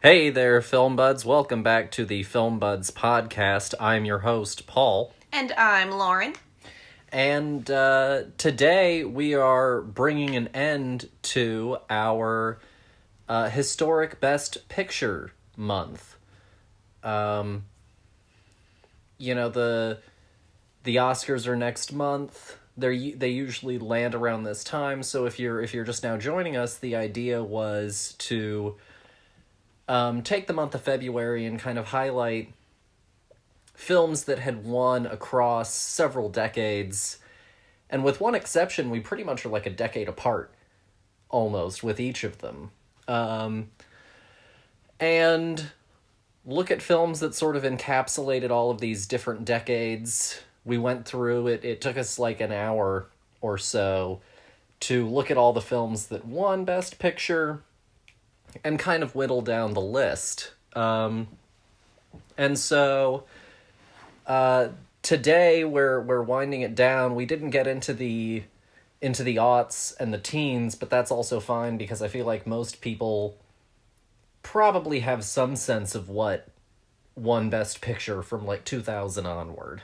Hey there, Film Buds. Welcome back to the Film Buds podcast. I'm your host, Paul. And I'm Lauren. And today we are bringing an end to our historic Best Picture month. The Oscars are next month. They usually land around this time. So if you're just now joining us, the idea was to take the month of February and kind of highlight films that had won across several decades. And with one exception, we pretty much are like a decade apart, almost, with each of them. And look at films that sort of encapsulated all of these different decades. We went through it. It took us like an hour or so to look at all the films that won Best Picture and kind of whittle down the list. And so today we're winding it down. We didn't get into the aughts and the teens, but that's also fine because I feel like most people probably have some sense of what won Best Picture from like 2000 onward.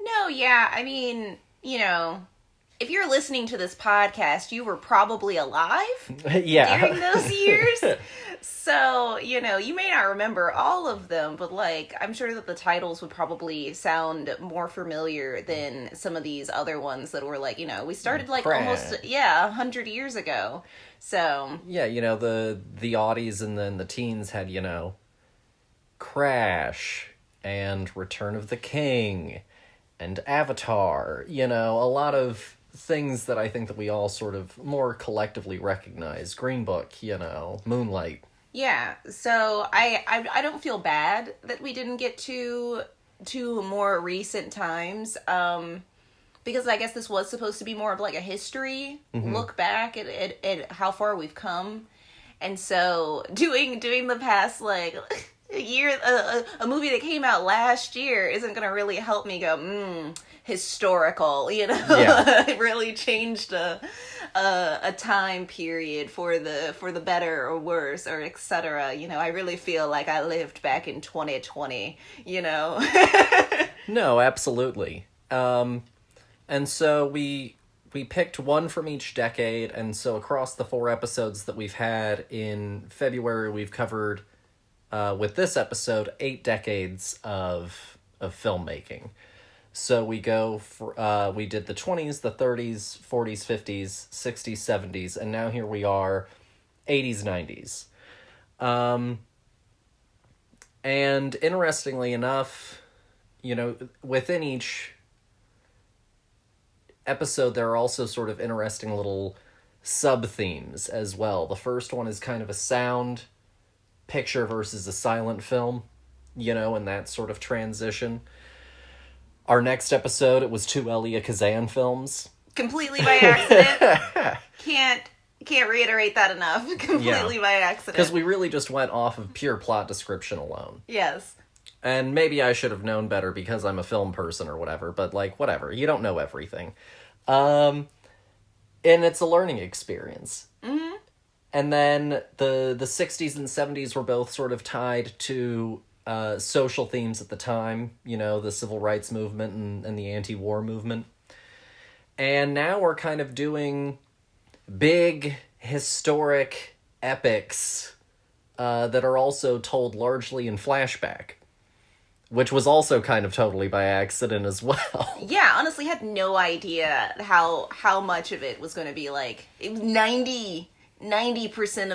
No, yeah, I mean, if you're listening to this podcast, you were probably alive Yeah. during those years. So, you may not remember all of them, but I'm sure that the titles would probably sound more familiar than some of these other ones that were we started almost 100 years ago. So, yeah, the Audis and then the teens had, Crash and Return of the King and Avatar, a lot of things that I think that we all sort of more collectively recognize. Green Book, Moonlight. yeah, so I don't feel bad that we didn't get to more recent times, because I guess this was supposed to be more of like a history look back at how far we've come. And so doing the past year, a movie that came out last year isn't going to really help me go, historical, Yeah. It really changed a time period for the better or worse or etc. I really feel like I lived back in 2020, No, absolutely. And so we picked one from each decade, and so across the 4 episodes that we've had in February, we've covered, with this episode, 8 decades of filmmaking. So we we did the 20s, the 30s, 40s, 50s, 60s, 70s, and now here we are, 80s, 90s. And interestingly enough, within each episode, there are also sort of interesting little sub-themes as well. The first one is kind of a sound picture versus a silent film, and that sort of transition. Our next episode, it was 2 Elia Kazan films. Completely by accident. Can't reiterate that enough. Completely by accident. Because we really just went off of pure plot description alone. Yes. And maybe I should have known better because I'm a film person or whatever, but whatever. You don't know everything. And it's a learning experience. Mm-hmm. And then the 60s and 70s were both sort of tied to social themes at the time, the civil rights movement and the anti-war movement. And now we're kind of doing big, historic epics that are also told largely in flashback, which was also kind of totally by accident as well. Yeah, honestly had no idea how much of it was going to be it was 90%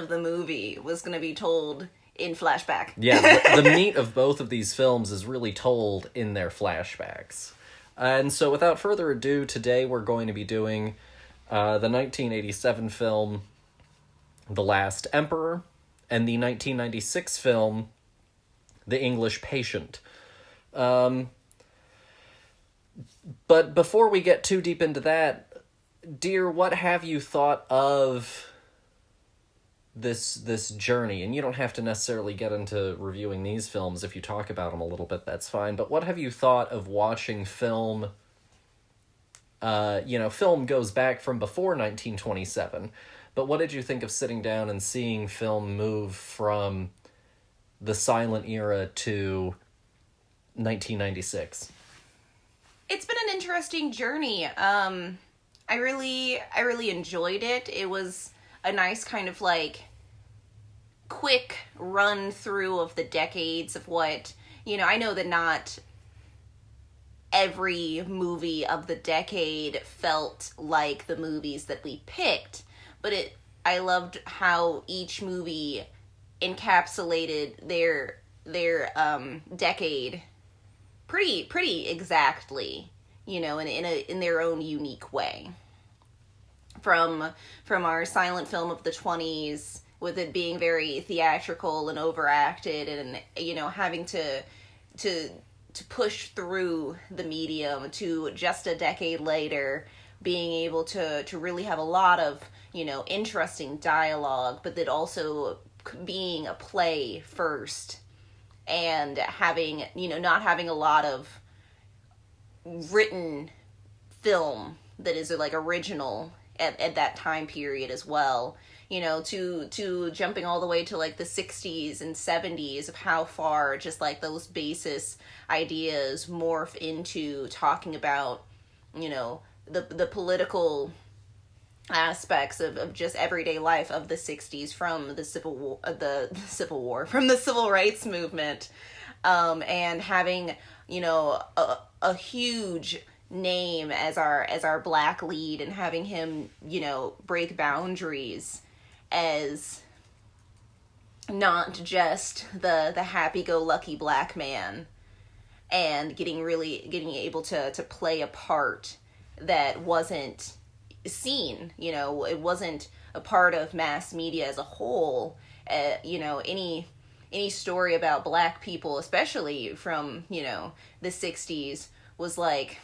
of the movie was going to be told in flashback. Yeah, the meat of both of these films is really told in their flashbacks. And so without further ado, today we're going to be doing the 1987 film The Last Emperor and the 1996 film The English Patient. But before we get too deep into that, dear, what have you thought of this journey? And you don't have to necessarily get into reviewing these films. If you talk about them a little bit, that's fine. But what have you thought of watching film? Film goes back from before 1927. But what did you think of sitting down and seeing film move from the silent era to 1996? It's been an interesting journey. I really enjoyed it. It was a nice kind of like quick run through of the decades of what, I know that not every movie of the decade felt like the movies that we picked, but I loved how each movie encapsulated their decade pretty exactly, in their own unique way. From our silent film of the 20s, with it being very theatrical and overacted, and having to push through the medium, to just a decade later being able to really have a lot of interesting dialogue, but that also being a play first, and having not having a lot of written film that is like original at that time period as well, to jumping all the way to like the 60s and 70s, of how far just like those basis ideas morph into talking about the political aspects of just everyday life of the 60s, from the Civil War, from the Civil Rights Movement, and having a huge name as our black lead, and having him break boundaries as not just the happy-go-lucky black man, and getting able to play a part that wasn't seen. It wasn't a part of mass media as a whole. Any story about black people, especially from the 60s, was like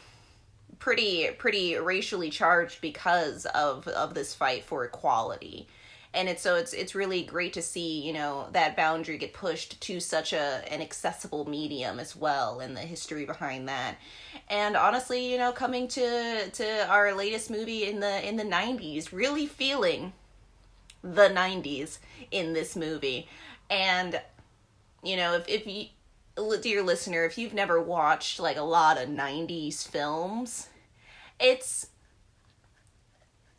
pretty racially charged because of this fight for equality. And it's really great to see that boundary get pushed to such an accessible medium as well, and the history behind that. And honestly, coming to our latest movie in the 90s, really feeling the 90s in this movie. And if you, dear listener, if you've never watched like a lot of 90s films,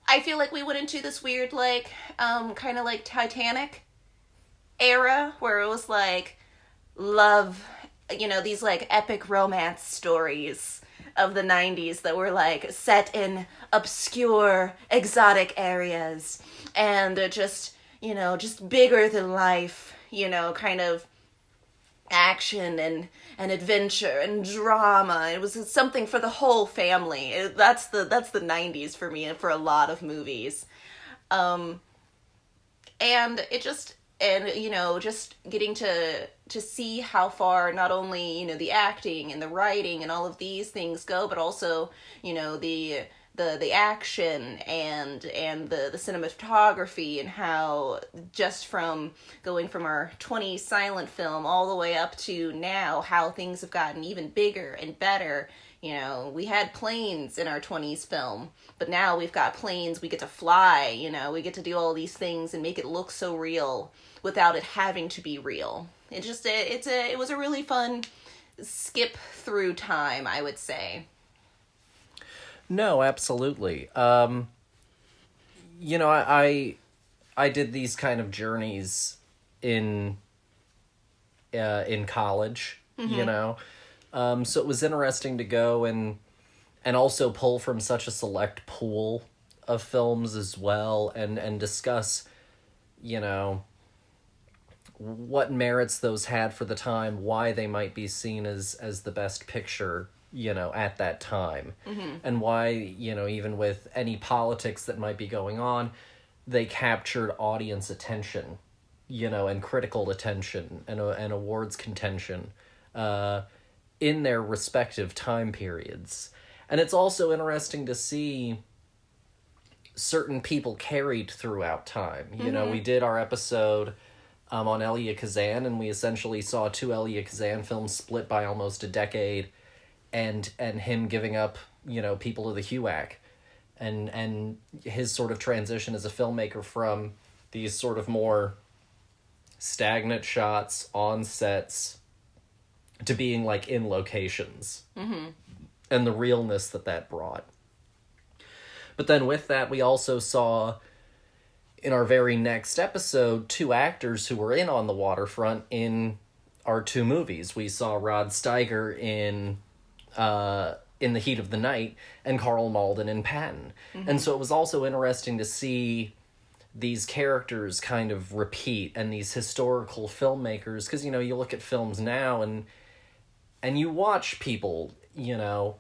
I feel like we went into this weird, like, kind of like Titanic era, where it was like love, these like epic romance stories of the 90s that were like set in obscure, exotic areas, and just bigger than life, kind of action and adventure and drama. It was something for the whole family. That's the 90s for me, and for a lot of movies. And it just getting to see how far not only the acting and the writing and all of these things go, but also the action and the cinematography, and how just from going from our 20s silent film all the way up to now, how things have gotten even bigger and better. We had planes in our 20s film, but now we've got planes, we get to fly, we get to do all these things and make it look so real without it having to be real. It was a really fun skip through time, I would say. No, absolutely. I did these kind of journeys in college, mm-hmm. So it was interesting to go and also pull from such a select pool of films as well, and discuss, what merits those had for the time, why they might be seen as the best picture, at that time. Mm-hmm. And why, even with any politics that might be going on, they captured audience attention, and critical attention, and awards contention, in their respective time periods. And it's also interesting to see certain people carried throughout time. Mm-hmm. We did our episode on Elia Kazan, and we essentially saw two Elia Kazan films split by almost a decade, and him giving up, People of the HUAC, and his sort of transition as a filmmaker from these sort of more stagnant shots on sets to being like in locations. Mm-hmm. And the realness that brought. But then with that, we also saw in our very next episode 2 actors who were in On the Waterfront in our 2 movies. We saw Rod Steiger in The Heat of the Night and Carl Malden in Patton. Mm-hmm. And so it was also interesting to see these characters kind of repeat, and these historical filmmakers, because, you know, you look at films now and you watch people, you know,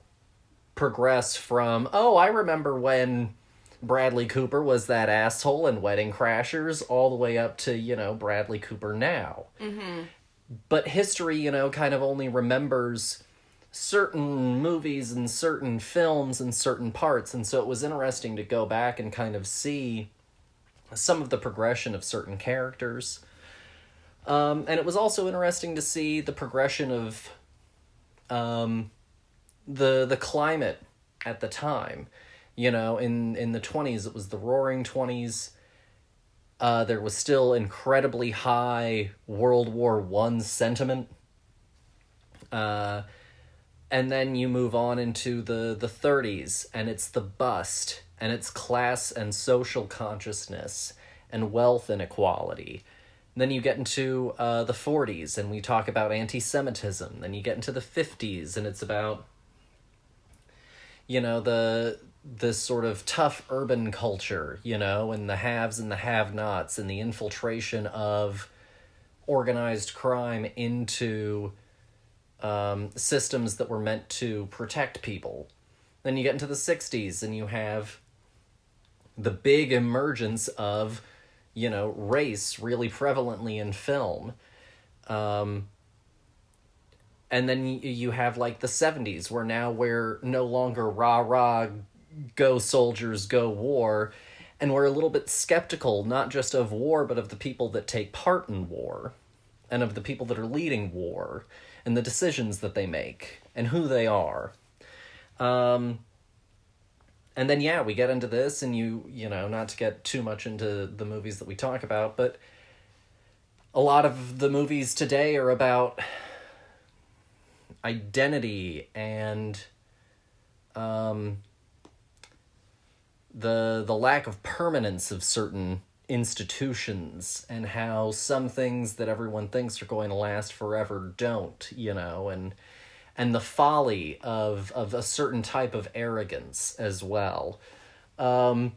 progress from, oh, I remember when Bradley Cooper was that asshole in Wedding Crashers, all the way up to, you know, Bradley Cooper now. Mm-hmm. But history, you know, kind of only remembers certain movies and certain films and certain parts, and so it was interesting to go back and kind of see some of the progression of certain characters. And it was also interesting to see the progression of the climate at the time. You know, in the 20s, it was the Roaring 20s. There was still incredibly high World War I sentiment. And then you move on into the 30s, and it's the bust, and it's class and social consciousness, and wealth inequality. And then you get into the 40s, and we talk about anti-Semitism. Then you get into the 50s, and it's about, you know, this sort of tough urban culture, you know, and the haves and the have-nots, and the infiltration of organized crime into systems that were meant to protect people. Then you get into the 60s, and you have the big emergence of, you know, race really prevalently in film. And then you have, like, the 70s, where now we're no longer rah-rah, go soldiers, go war, and we're a little bit skeptical, not just of war, but of the people that take part in war, and of the people that are leading war, and the decisions that they make, and who they are. And then, yeah, we get into this, and you know, not to get too much into the movies that we talk about, but a lot of the movies today are about identity and the lack of permanence of certain institutions, and how some things that everyone thinks are going to last forever don't, you know, and the folly of a certain type of arrogance as well. And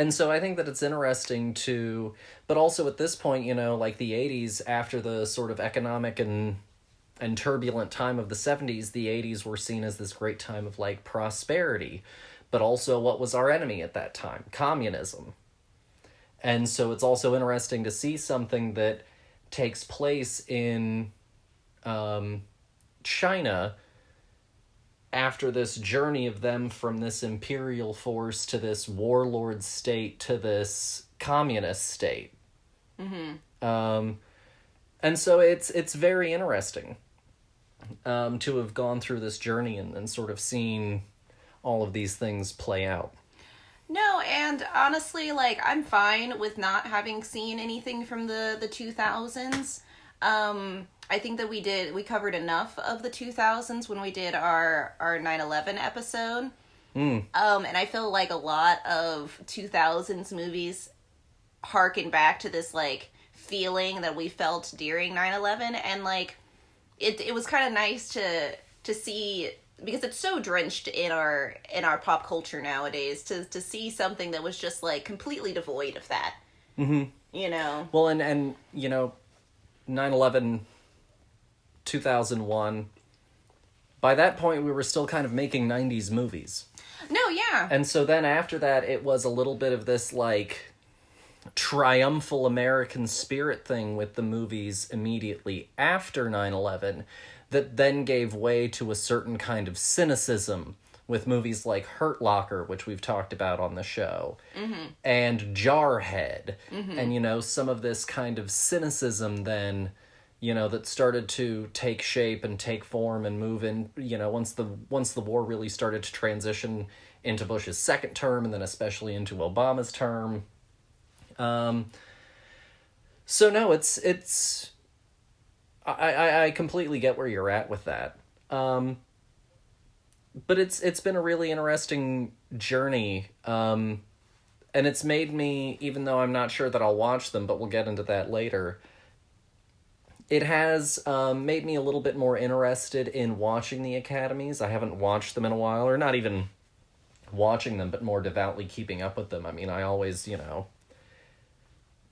so I think that it's interesting to, but also at this point, you know, like the 80s, after the sort of economic and turbulent time of the 70s, the 80s were seen as this great time of, like, prosperity. But also, what was our enemy at that time? Communism. And so it's also interesting to see something that takes place in China after this journey of them from this imperial force to this warlord state to this communist state. Mm-hmm. And so it's very interesting to have gone through this journey and sort of seen all of these things play out. No, and honestly, like, I'm fine with not having seen anything from the 2000s. I think that we covered enough of the 2000s when we did our 9/11 episode. And I feel like a lot of 2000s movies harken back to this, like, feeling that we felt during 9/11, and, like, it was kind of nice to see, because it's so drenched in our pop culture nowadays, to see something that was just, like, completely devoid of that. Mm-hmm. You know? Well, and you know, 9/11, 2001, by that point we were still kind of making 90s movies. No, yeah. And so then after that, it was a little bit of this, like, triumphal American spirit thing with the movies immediately after 9/11 that then gave way to a certain kind of cynicism with movies like Hurt Locker, which we've talked about on the show, mm-hmm. and Jarhead, mm-hmm. and, you know, some of this kind of cynicism then, you know, that started to take shape and take form and move in, you know, once the war really started to transition into Bush's second term, and then especially into Obama's term. So no, it's I completely get where you're at with that. But it's been a really interesting journey. And it's made me, even though I'm not sure that I'll watch them, but we'll get into that later, it has made me a little bit more interested in watching the academies. I haven't watched them in a while, or not even watching them, but more devoutly keeping up with them. I mean, I always,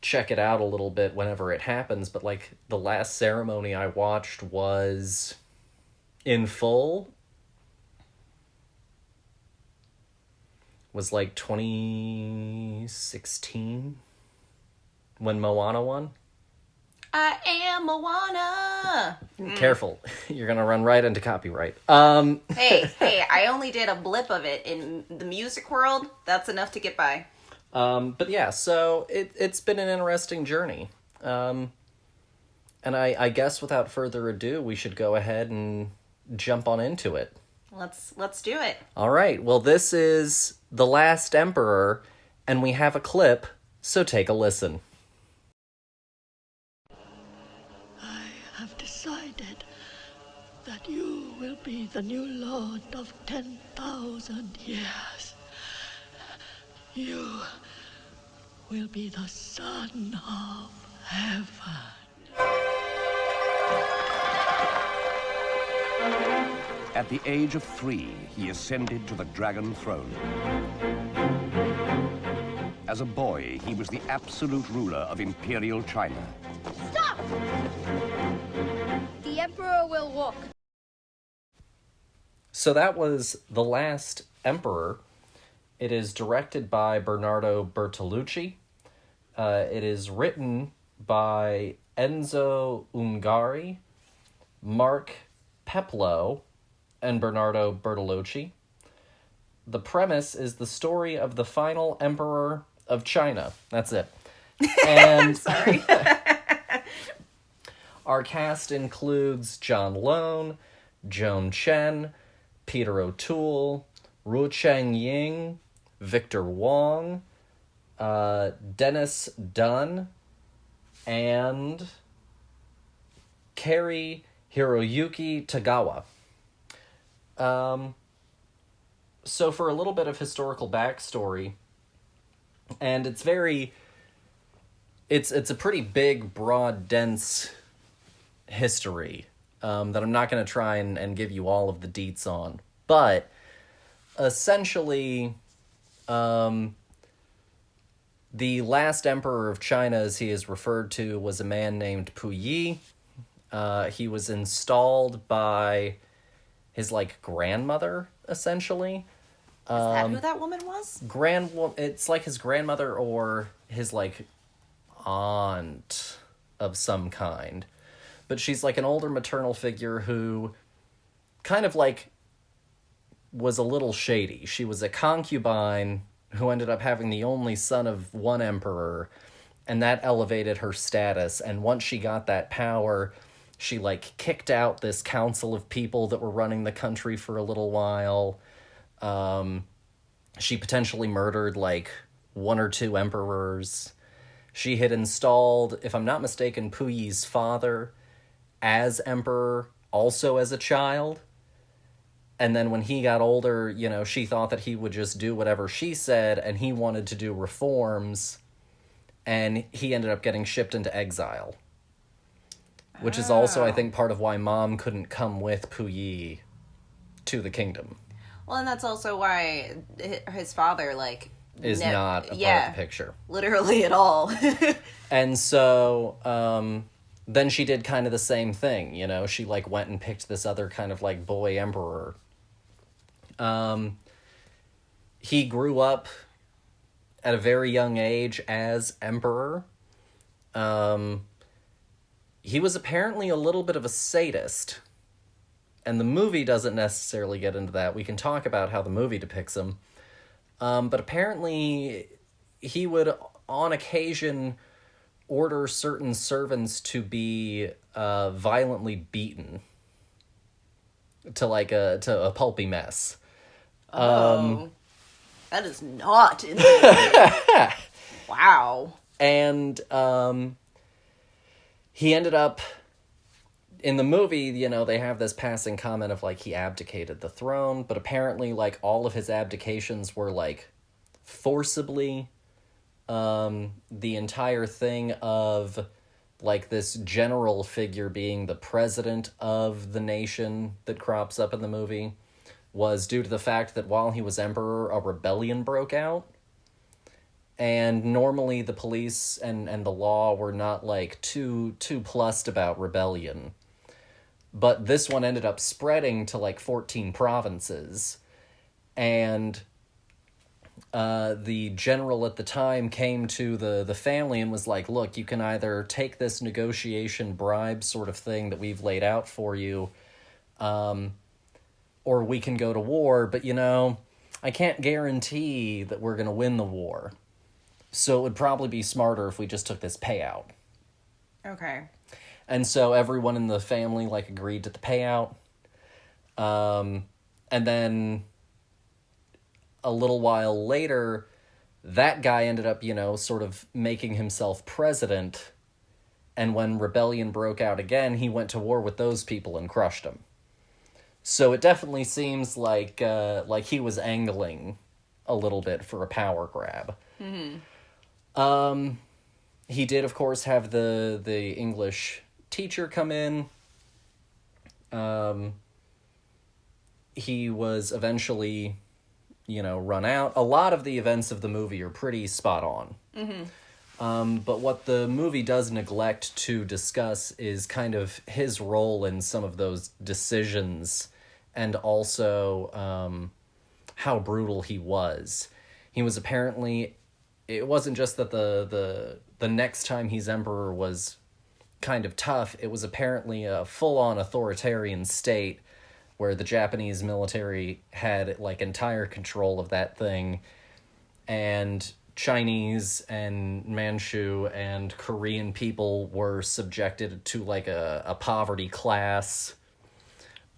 check it out a little bit whenever it happens, but like the last ceremony I watched was in full was like 2016 when Moana won. I am Moana. Careful, you're gonna run right into copyright. Hey, I only did a blip of it in the music world. That's enough to get by. But yeah, so it's been an interesting journey. And I guess without further ado, we should go ahead and jump on into it. Let's do it. All right. Well, this is The Last Emperor, and we have a clip, so take a listen. I have decided that you will be the new lord of 10,000 years. You will be the son of heaven. At the age of 3, he ascended to the dragon throne. As a boy, he was the absolute ruler of Imperial China. Stop! The Emperor will walk. So that was The Last Emperor. It is directed by Bernardo Bertolucci. It is written by Enzo Ungari, Mark Peplow, and Bernardo Bertolucci. The premise is the story of the final emperor of China. That's it. And Sorry. Our cast includes John Lone, Joan Chen, Peter O'Toole, Ru Cheng Ying, Victor Wong, Dennis Dunn, and Kari Hiroyuki Tagawa. So for a little bit of historical backstory, and it's a pretty big, broad, dense history that I'm not going to try and give you all of the deets on. But essentially, the last emperor of China, as he is referred to, was a man named Puyi. He was installed by his, grandmother, essentially. Is that who that woman was? It's like his grandmother or his, aunt of some kind. But she's, an older maternal figure who kind of, was a little shady. She was a concubine who ended up having the only son of one emperor, and that elevated her status. And once she got that power, she, kicked out this council of people that were running the country for a little while. She potentially murdered, one or two emperors. She had installed, if I'm not mistaken, Puyi's father as emperor, also as a child. And then when he got older, she thought that he would just do whatever she said, and he wanted to do reforms, and he ended up getting shipped into exile. Which is also, I think, part of why Mom couldn't come with Puyi to the kingdom. Well, and that's also why his father, is not a part of the picture. Literally at all. And so, then she did kind of the same thing, She, went and picked this other kind of, boy emperor. He grew up at a very young age as emperor. He was apparently a little bit of a sadist. And the movie doesn't necessarily get into that. We can talk about how the movie depicts him. But apparently he would, on occasion, order certain servants to be violently beaten to a pulpy mess. That is not in the movie. Wow. And he ended up, in the movie, you know, they have this passing comment of, like, he abdicated the throne, but apparently, like, all of his abdications were, like, forcibly. The entire thing of, like, this general figure being the president of the nation that crops up in the movie was due to the fact that while he was emperor, a rebellion broke out. And normally the police and the law were not, like, too plussed about rebellion. But this one ended up spreading to, like, 14 provinces. And the general at the time came to the family and was like, look, you can either take this negotiation bribe sort of thing that we've laid out for you, or we can go to war, but, you know, I can't guarantee that we're going to win the war. So it would probably be smarter if we just took this payout. Okay. And so everyone in the family, like, agreed to the payout. And then a little while later, that guy ended up, you know, sort of making himself president. And when rebellion broke out again, he went to war with those people and crushed them. So it definitely seems like he was angling a little bit for a power grab. Mm-hmm. He did, of course, have the English teacher come in. He was eventually, you know, run out. A lot of the events of the movie are pretty spot on. Mm-hmm. But what the movie does neglect to discuss is kind of his role in some of those decisions, and also how brutal he was. He was apparently... It wasn't just that the next time he's emperor was kind of tough. It was apparently a full-on authoritarian state where the Japanese military had, like, entire control of that thing, and Chinese and Manchu and Korean people were subjected to, like, a poverty class.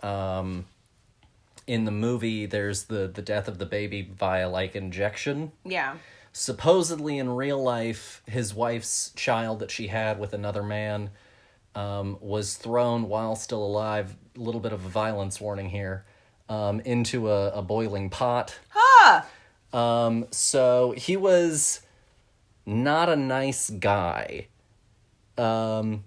In the movie, there's the death of the baby via, like, injection. Yeah. Supposedly in real life, his wife's child that she had with another man was thrown while still alive, a little bit of a violence warning here, into a boiling pot. Ha! So he was not a nice guy. And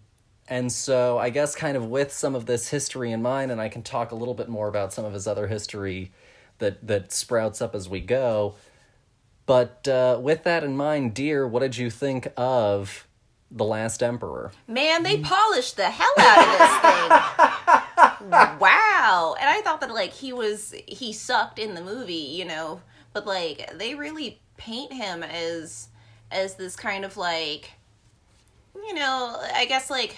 so I guess kind of with some of this history in mind, and I can talk a little bit more about some of his other history that sprouts up as we go. But with that in mind, dear, what did you think of The Last Emperor? Man, they polished the hell out of this thing. Wow. And I thought that, like, he sucked in the movie, you know, but, like, they really paint him as this kind of, like, you know, I guess, like,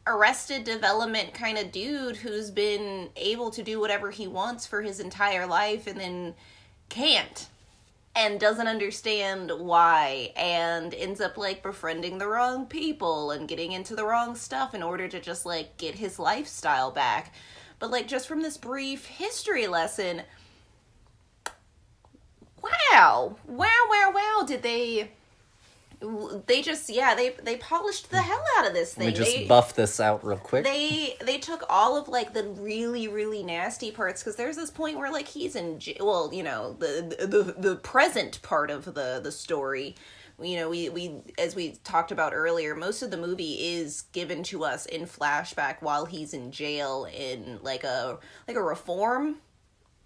Arrested Development kind of dude who's been able to do whatever he wants for his entire life and then can't. And doesn't understand why, and ends up, like, befriending the wrong people and getting into the wrong stuff in order to just, like, get his lifestyle back. But, like, just from this brief history lesson, wow, did they just, yeah, they polished the hell out of this thing. Let me just buff this out real quick. They took all of, like, the really, really nasty parts, because there's this point where, like, he's in well, you know, the present part of the story. You know, we as we talked about earlier, most of the movie is given to us in flashback while he's in jail in, like a reform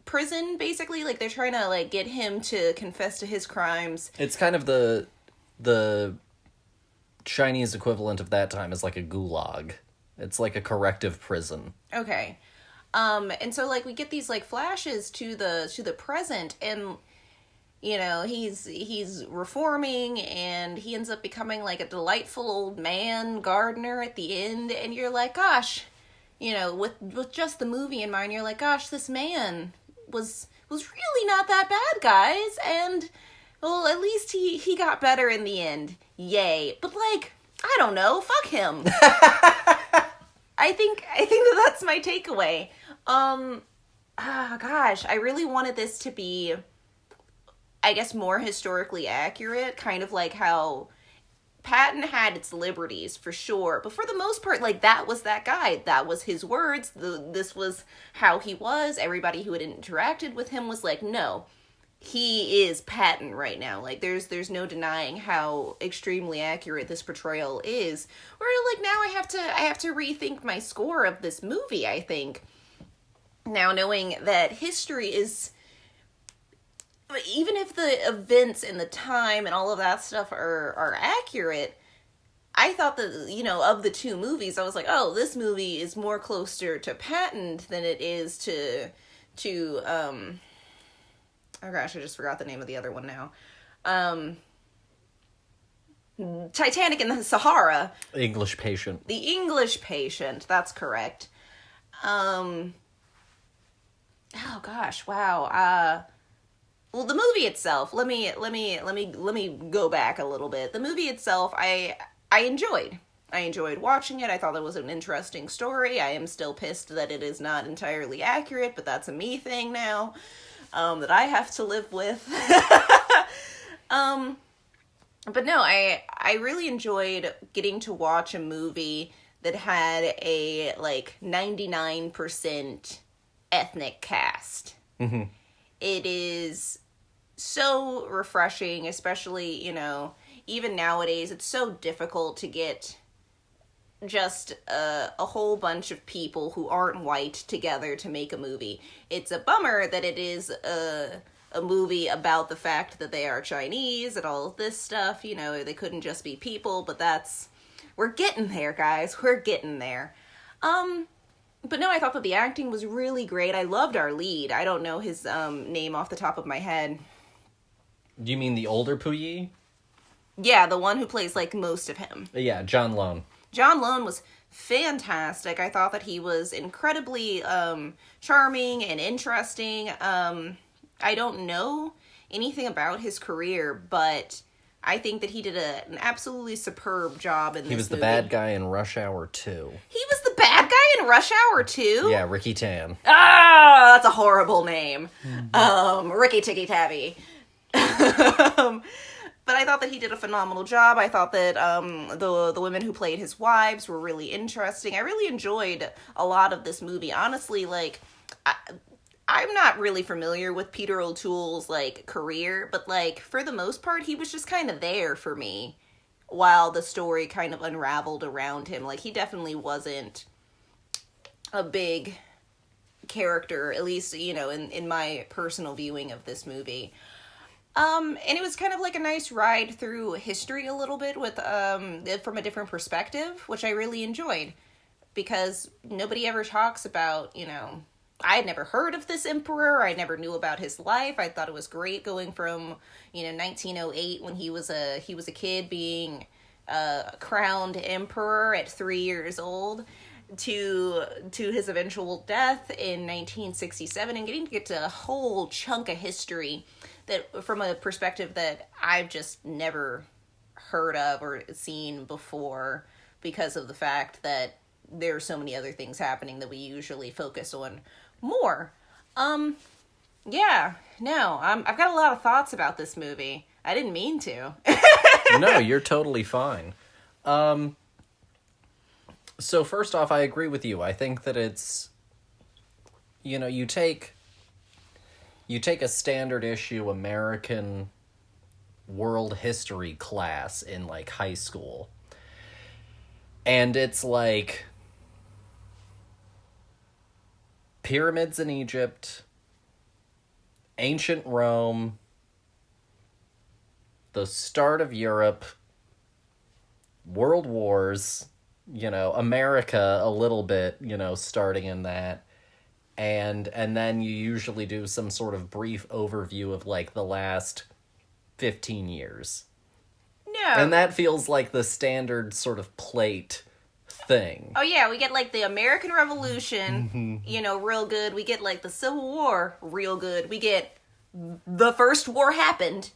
prison, basically. Like, they're trying to, like, get him to confess to his crimes. It's kind of the Chinese equivalent of that time is like a gulag. It's like a corrective prison. Okay. And so, like, we get these, like, flashes to the present, and, you know, he's reforming, and he ends up becoming, like, a delightful old man gardener at the end, and you're like, gosh, you know, with just the movie in mind, you're like, gosh, this man was really not that bad, guys, and... well, at least he got better in the end. Yay. But, like, I don't know. Fuck him. I think that's my takeaway. Gosh, I really wanted this to be, I guess, more historically accurate. Kind of like how Patton had its liberties for sure, but for the most part, like, that was that guy. That was his words. This was how he was. Everybody who had interacted with him was like, no, he is Patton right now. Like, there's no denying how extremely accurate this portrayal is. Where, like, now I have to rethink my score of this movie, I think. Now, knowing that history is, even if the events and the time and all of that stuff are accurate, I thought that, you know, of the two movies, I was like, oh, this movie is more closer to Patton than it is to oh gosh, I just forgot the name of the other one now. Titanic in the Sahara. English Patient. The English Patient, that's correct. Oh gosh, wow. Well, the movie itself, let me go back a little bit. The movie itself, I enjoyed. I enjoyed watching it. I thought it was an interesting story. I am still pissed that it is not entirely accurate, but that's a me thing now, that I have to live with. But no, I really enjoyed getting to watch a movie that had a, like, 99% ethnic cast. Mm-hmm. It is so refreshing, especially, you know, even nowadays, it's so difficult to get just a whole bunch of people who aren't white together to make a movie. It's a bummer that it is a movie about the fact that they are Chinese and all of this stuff. You know, they couldn't just be people, but we're getting there, guys. We're getting there. But no, I thought that the acting was really great. I loved our lead. I don't know his name off the top of my head. Do you mean the older Puyi? Yeah, the one who plays, like, most of him. Yeah, John Lone. John Lone was fantastic. I thought that he was incredibly charming and interesting. I don't know anything about his career, but I think that he did an absolutely superb job in this movie. He was the bad guy in Rush Hour 2. He was the bad guy in Rush Hour 2? Yeah, Ricky Tan. Ah, that's a horrible name. Ricky Tikki Tavi. But I thought that he did a phenomenal job. I thought that the women who played his wives were really interesting. I really enjoyed a lot of this movie. Honestly, like, I'm not really familiar with Peter O'Toole's, like, career, but, like, for the most part, he was just kind of there for me while the story kind of unraveled around him. Like, he definitely wasn't a big character, at least, you know, in my personal viewing of this movie. And it was kind of like a nice ride through history a little bit with, from a different perspective, which I really enjoyed, because nobody ever talks about, you know, I had never heard of this emperor. I never knew about his life. I thought it was great going from, you know, 1908 when he was a kid being crowned emperor at 3 years old to his eventual death in 1967, and getting to get a whole chunk of history that from a perspective that I've just never heard of or seen before, because of the fact that there are so many other things happening that we usually focus on more. Yeah, no, I've got a lot of thoughts about this movie. I didn't mean to. No, you're totally fine. So first off, I agree with you. I think that it's, you know, you take a standard issue American world history class in, like, high school, and it's like pyramids in Egypt, ancient Rome, the start of Europe, world wars, you know, America a little bit, you know, starting in that. And then you usually do some sort of brief overview of, like, the last 15 years. No. And that feels like the standard sort of plate thing. Oh yeah, we get, like, the American Revolution, you know, real good. We get, like, the Civil War real good. We get the First War happened.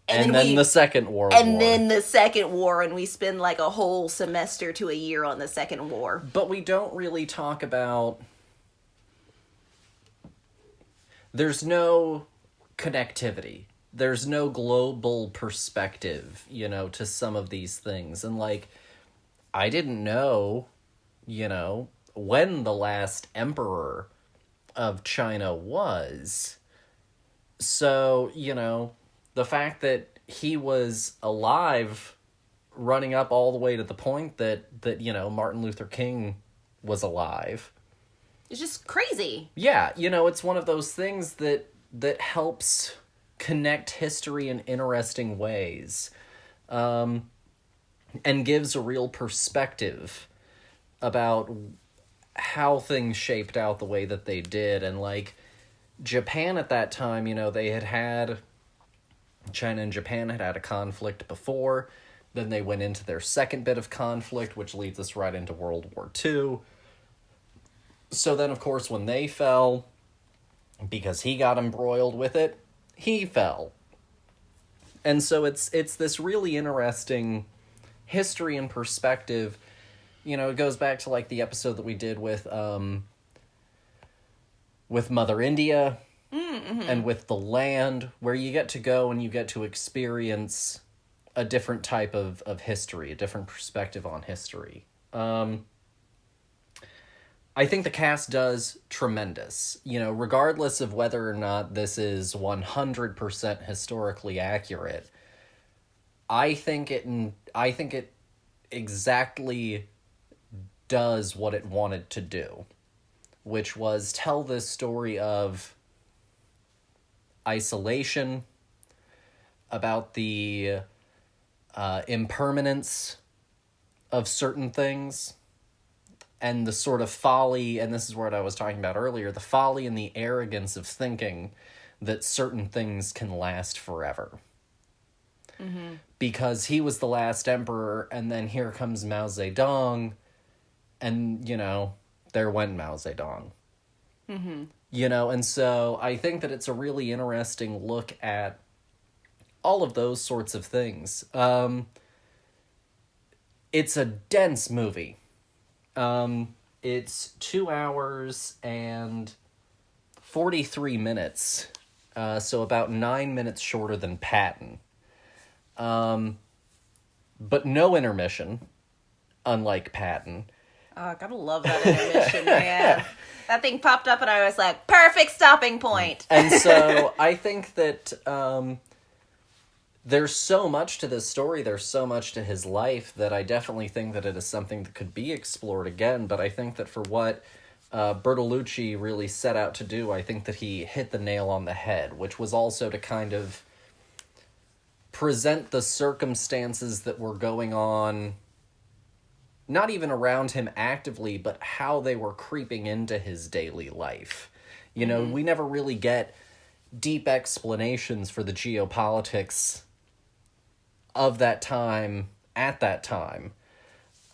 And then the Second World War. And then the Second War, and we spend, like, a whole semester to a year on the Second War. But we don't really talk about... There's no connectivity. there's no global perspective, you know, to some of these things. And, like, I didn't know, you know, when the last emperor of China was. So, you know, the fact that he was alive running up all the way to the point that you know, Martin Luther King was alive. It's just crazy. Yeah, you know, it's one of those things that helps connect history in interesting ways, and gives a real perspective about how things shaped out the way that they did. And, like, Japan at that time, you know, China and Japan had a conflict before. Then they went into their second bit of conflict, which leads us right into World War II. So then, of course, when they fell, because he got embroiled with it, he fell. And so it's this really interesting history and perspective. You know, it goes back to, like, the episode that we did with Mother India, and with the land, where you get to go and you get to experience a different type of history, a different perspective on history. I think the cast does tremendous. You know, regardless of whether or not this is 100% historically accurate, I think it exactly does what it wanted to do, which was tell this story of isolation, about the impermanence of certain things, and the sort of folly, and this is what I was talking about earlier, the folly and the arrogance of thinking that certain things can last forever. Mm-hmm. Because he was the last emperor, and then here comes Mao Zedong, and, you know, there went Mao Zedong. Mm-hmm. You know, and so I think that it's a really interesting look at all of those sorts of things. It's a dense movie. It's 2 hours and 43 minutes, so about 9 minutes shorter than Patton. But no intermission, unlike Patton. Oh, gotta love that intermission, man. That thing popped up and I was like, perfect stopping point. And so I think that there's so much to this story, there's so much to his life, that I definitely think that it is something that could be explored again. But I think that for what Bertolucci really set out to do, I think that he hit the nail on the head, which was also to kind of present the circumstances that were going on, not even around him actively, but how they were creeping into his daily life. You know, we never really get deep explanations for the geopolitics of that time, at that time.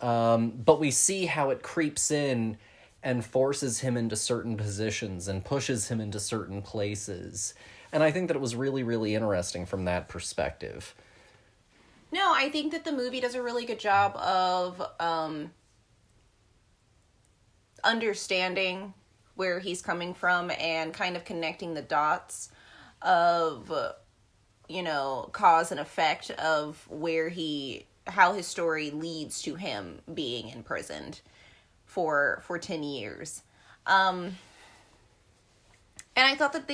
But we see how it creeps in and forces him into certain positions and pushes him into certain places. And I think that it was really, really interesting from that perspective. No, I think that the movie does a really good job of understanding where he's coming from and kind of connecting the dots of, you know, cause and effect of how his story leads to him being imprisoned for 10 years. And I thought that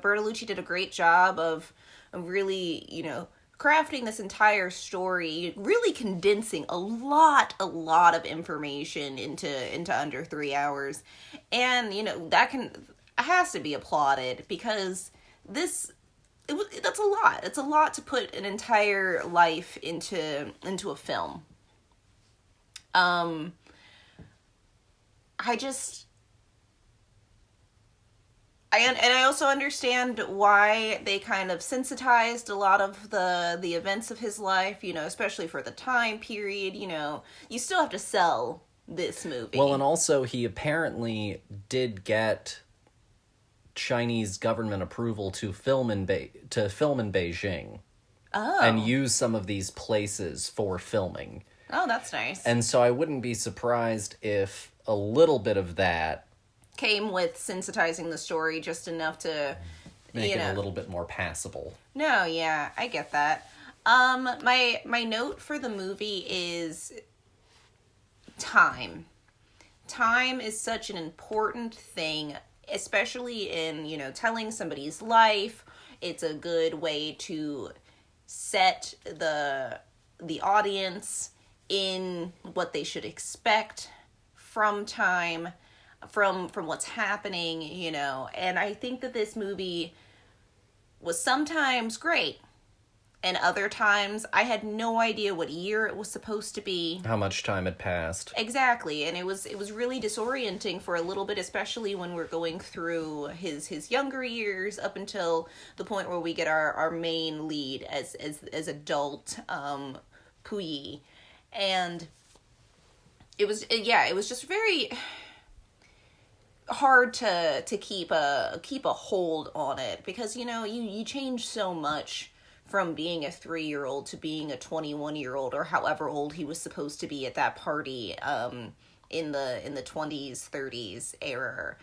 Bertolucci did a great job of really, you know, crafting this entire story, really condensing a lot of information into under 3 hours. And, you know, has to be applauded, because that's a lot. It's a lot to put an entire life into a film. I also understand why they kind of sensitized a lot of the events of his life, you know, especially for the time period. You know, you still have to sell this movie. Well, and also he apparently did get Chinese government approval to film in Beijing. Oh. And use some of these places for filming. Oh, that's nice. And so I wouldn't be surprised if a little bit of that came with sensitizing the story just enough to make it a little bit more passable. No, yeah, I get that. My note for the movie is time. Time is such an important thing, especially in, telling somebody's life. It's a good way to set the audience in what they should expect from time, from what's happening, and I think that this movie was sometimes great, and other times I had no idea what year it was supposed to be, how much time had passed. Exactly, and it was really disorienting for a little bit, especially when we're going through his younger years up until the point where we get our main lead as adult Puyi. And it was just very hard to keep a hold on it, because you change so much from being a 3-year-old to being a 21-year-old, or however old he was supposed to be at that party in the 20s 30s era,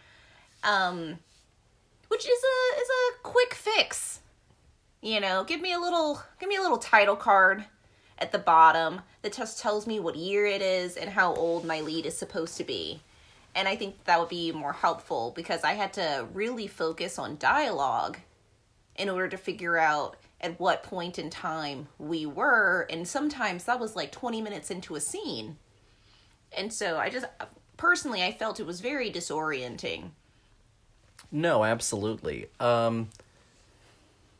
which is a quick fix. Give me a little title card at the bottom that just tells me what year it is and how old my lead is supposed to be. And I think that would be more helpful, because I had to really focus on dialogue in order to figure out at what point in time we were. And sometimes that was like 20 minutes into a scene. And so I felt it was very disorienting. No, absolutely.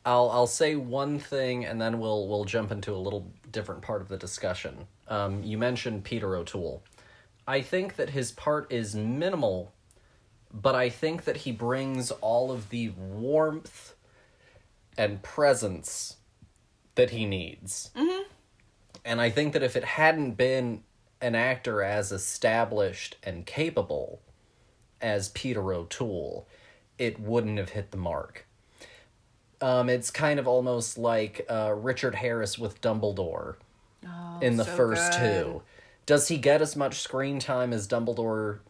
I'll say one thing, and then we'll jump into a little different part of the discussion. You mentioned Peter O'Toole. I think that his part is minimal, but I think that he brings all of the warmth and presence that he needs. Mm-hmm. And I think that if it hadn't been an actor as established and capable as Peter O'Toole, it wouldn't have hit the mark. It's kind of almost like Richard Harris with Dumbledore in the first two. Does he get as much screen time as Dumbledore,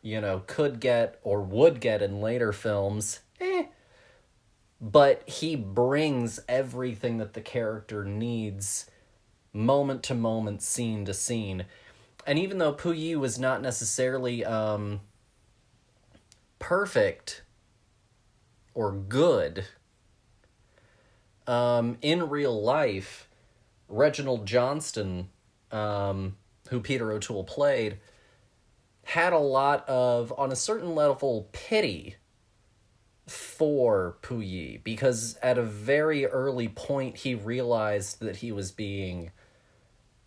could get or would get in later films? But he brings everything that the character needs, moment to moment, scene to scene. And even though Puyi was not necessarily perfect or good, in real life, Reginald Johnston, who Peter O'Toole played, had a lot of, on a certain level, pity for Puyi, because at a very early point he realized that he was being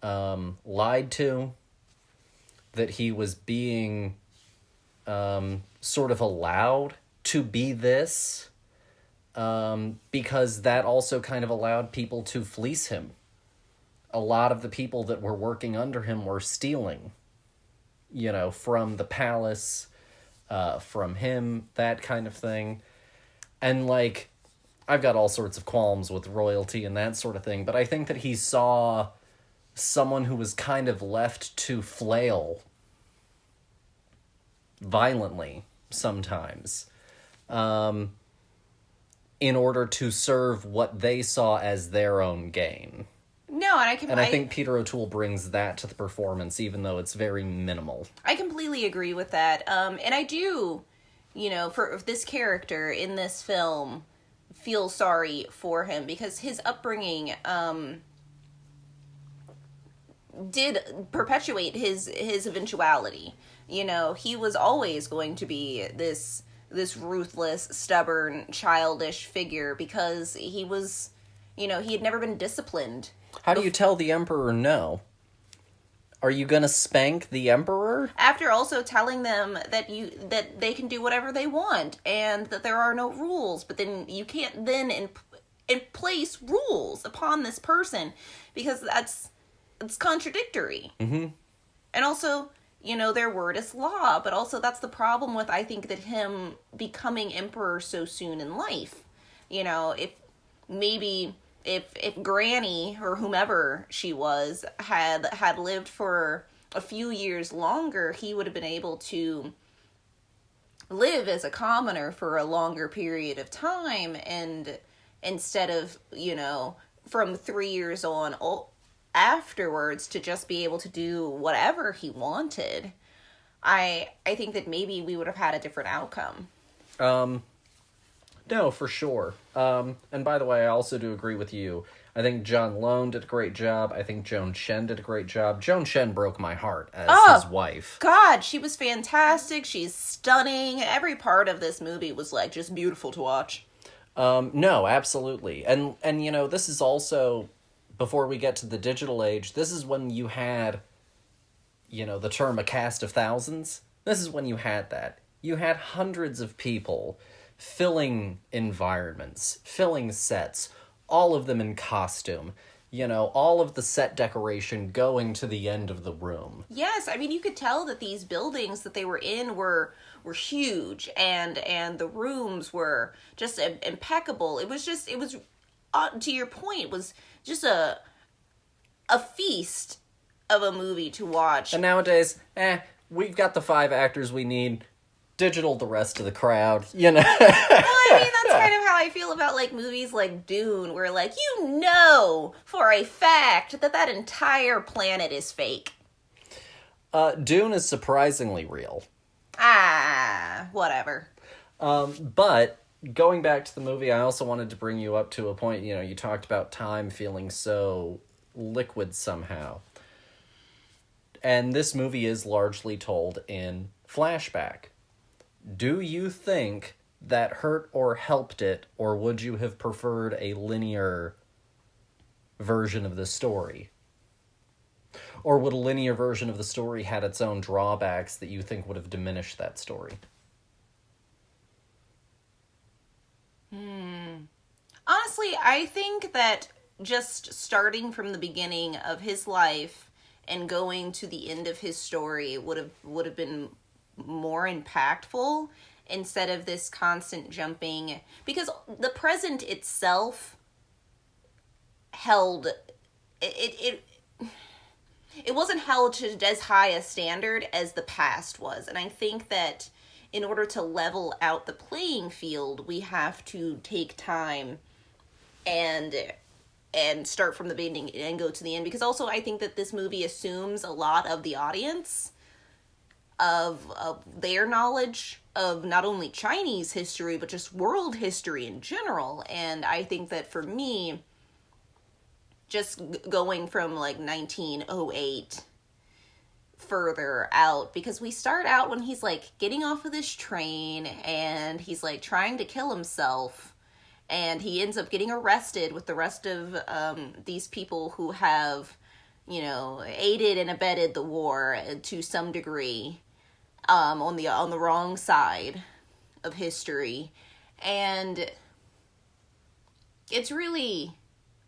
lied to, that he was being sort of allowed to be this, because that also kind of allowed people to fleece him. A lot of the people that were working under him were stealing, from the palace, from him, that kind of thing. And, I've got all sorts of qualms with royalty and that sort of thing, but I think that he saw someone who was kind of left to flail violently sometimes, in order to serve what they saw as their own gain. No, and I think Peter O'Toole brings that to the performance, even though it's very minimal. I completely agree with that. And I do, for this character in this film, feel sorry for him, because his upbringing did perpetuate his eventuality. He was always going to be this ruthless, stubborn, childish figure, because he was, he had never been disciplined. How do you tell the Emperor no? Are you gonna spank the Emperor? After also telling them that they can do whatever they want, and that there are no rules, but then you can't then place rules upon this person, because it's contradictory. Mm-hmm. And also, their word is law, but also that's the problem with, I think, that him becoming emperor so soon in life. If Granny, or whomever she was, had lived for a few years longer, he would have been able to live as a commoner for a longer period of time and instead of, from 3 years on afterwards to just be able to do whatever he wanted, I think that maybe we would have had a different outcome. No, for sure. And by the way, I also do agree with you. I think John Lone did a great job. I think Joan Chen did a great job. Joan Chen broke my heart as his wife. God, she was fantastic. She's stunning. Every part of this movie was, like, just beautiful to watch. No, absolutely. And this is also, before we get to the digital age, this is when you had, the term a cast of thousands. This is when you had that. You had hundreds of people filling environments, filling sets, all of them in costume, all of the set decoration going to the end of the room. Yes, I mean, you could tell that these buildings that they were in were huge, and the rooms were just impeccable. It was to your point, it was just a feast of a movie to watch. And nowadays, we've got the 5 actors we need. Digital the rest of the crowd, Well, I mean, that's kind of how I feel about, like, movies like Dune, where, like, for a fact that entire planet is fake. Dune is surprisingly real. Whatever. But going back to the movie, I also wanted to bring you up to a point, you talked about time feeling so liquid somehow. And this movie is largely told in flashback. Do you think that hurt or helped it, or would you have preferred a linear version of the story? Or would a linear version of the story had its own drawbacks that you think would have diminished that story? Honestly, I think that just starting from the beginning of his life and going to the end of his story would have been more impactful instead of this constant jumping, because the present itself held it wasn't held to as high a standard as the past was. And I think that in order to level out the playing field, we have to take time and start from the beginning and go to the end, because also I think that this movie assumes a lot of the audience of their knowledge of not only Chinese history, but just world history in general. And I think that for me, just going from, like, 1908 further out, because we start out when he's, like, getting off of this train and he's, like, trying to kill himself, and he ends up getting arrested with the rest of these people who have, aided and abetted the war to some degree. On the wrong side of history. And it's really,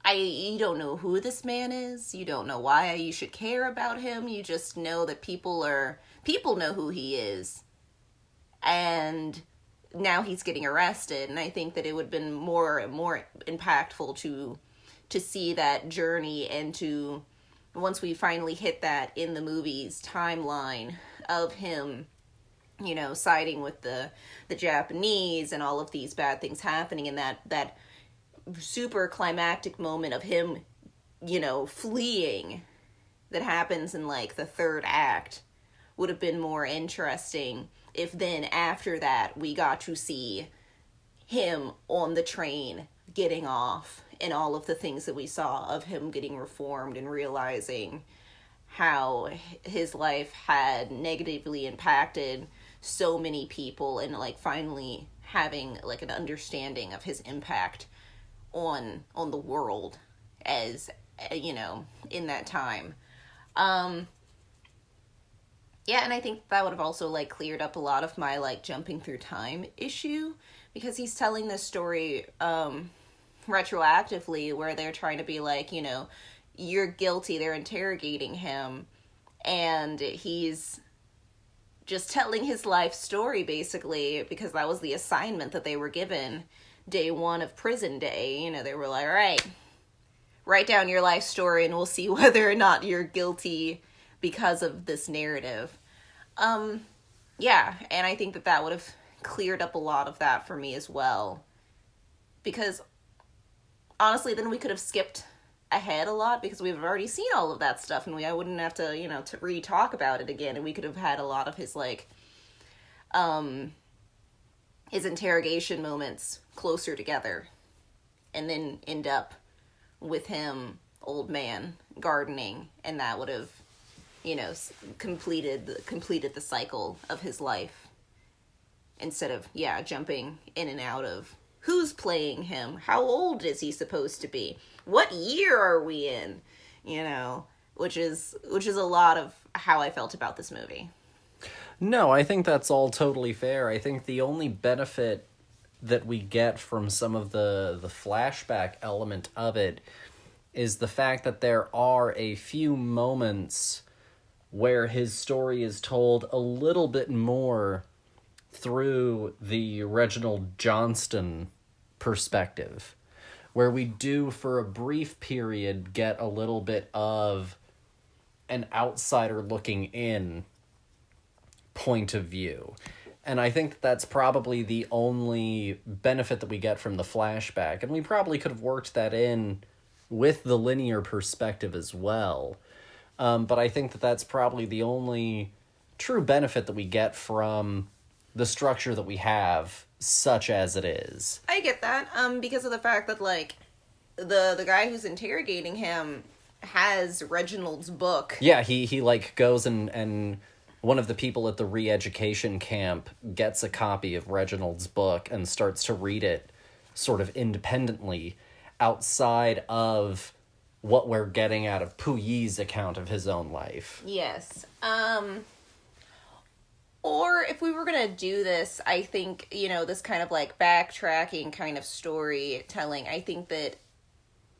you don't know who this man is. You don't know why you should care about him. You just know that people know who he is. And now he's getting arrested. And I think that it would have been more impactful to see that journey, and to, once we finally hit that in the movie's timeline of him, siding with the Japanese and all of these bad things happening, and that super climactic moment of him, fleeing, that happens in, like, the third act, would have been more interesting if then after that we got to see him on the train getting off, and all of the things that we saw of him getting reformed and realizing how his life had negatively impacted so many people, and, like, finally having, like, an understanding of his impact on the world as, in that time. Yeah, and I think that would have also, like, cleared up a lot of my, like, jumping through time issue, because he's telling this story retroactively, where they're trying to be like, you're guilty. They're interrogating him, and he's just telling his life story, basically, because that was the assignment that they were given day one of prison day. They were like, all right, write down your life story and we'll see whether or not you're guilty because of this narrative. Yeah, and I think that would have cleared up a lot of that for me as well, because honestly, then we could have skipped ahead a lot because we've already seen all of that stuff, and I wouldn't have to, to re-talk about it again, and we could have had a lot of his, like, his interrogation moments closer together, and then end up with him, old man, gardening, and that would have, completed the cycle of his life, instead of, jumping in and out of who's playing him, how old is he supposed to be, what year are we in, which is a lot of how I felt about this movie. No, I think that's all totally fair. I think the only benefit that we get from some of the flashback element of it is the fact that there are a few moments where his story is told a little bit more through the Reginald Johnston perspective, where we do, for a brief period, get a little bit of an outsider looking in point of view. And I think that's probably the only benefit that we get from the flashback. And we probably could have worked that in with the linear perspective as well. But I think that that's probably the only true benefit that we get from the structure that we have, such as it is. I get that, because of the fact that, like, the guy who's interrogating him has Reginald's book. Yeah, he like, goes and one of the people at the re-education camp gets a copy of Reginald's book and starts to read it sort of independently outside of what we're getting out of Puyi's account of his own life. Yes. Or if we were going to do this, I think, this kind of like backtracking kind of storytelling, I think that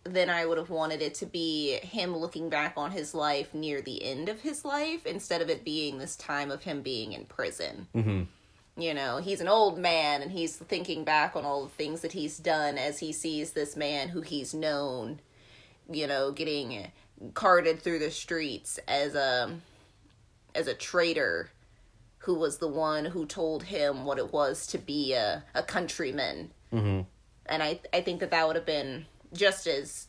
then I would have wanted it to be him looking back on his life near the end of his life instead of it being this time of him being in prison. Mm-hmm. He's an old man and he's thinking back on all the things that he's done as he sees this man who he's known, getting carted through the streets as a traitor who was the one who told him what it was to be a countryman. Mm-hmm. And I think that would have been just as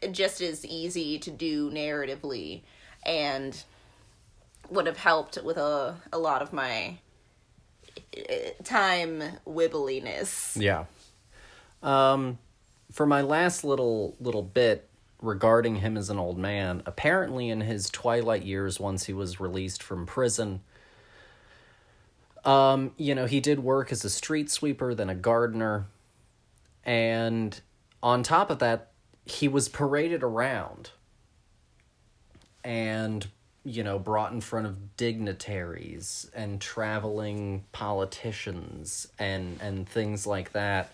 easy to do narratively and would have helped with a lot of my time wibbliness. Yeah. For my last little bit regarding him as an old man, apparently in his twilight years, once he was released from prison, he did work as a street sweeper, then a gardener, and on top of that, he was paraded around and, brought in front of dignitaries and traveling politicians and things like that,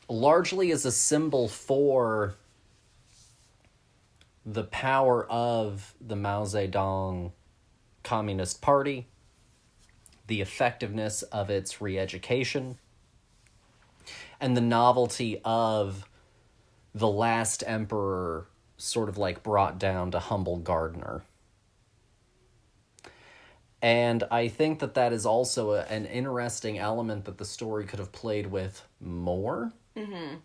largely as a symbol for the power of the Mao Zedong Communist Party, the effectiveness of its re-education, and the novelty of the last emperor sort of like brought down to humble gardener. And I think that is also an interesting element that the story could have played with more. Mm-hmm.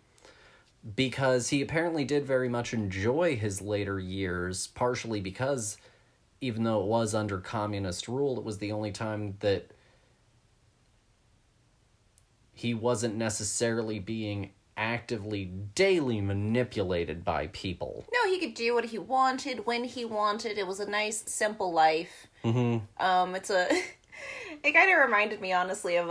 Because he apparently did very much enjoy his later years, partially because even though it was under communist rule, it was the only time that he wasn't necessarily being actively, daily manipulated by people. No, he could do what he wanted, when he wanted. It was a nice, simple life. Mm-hmm. It kind of reminded me, honestly, of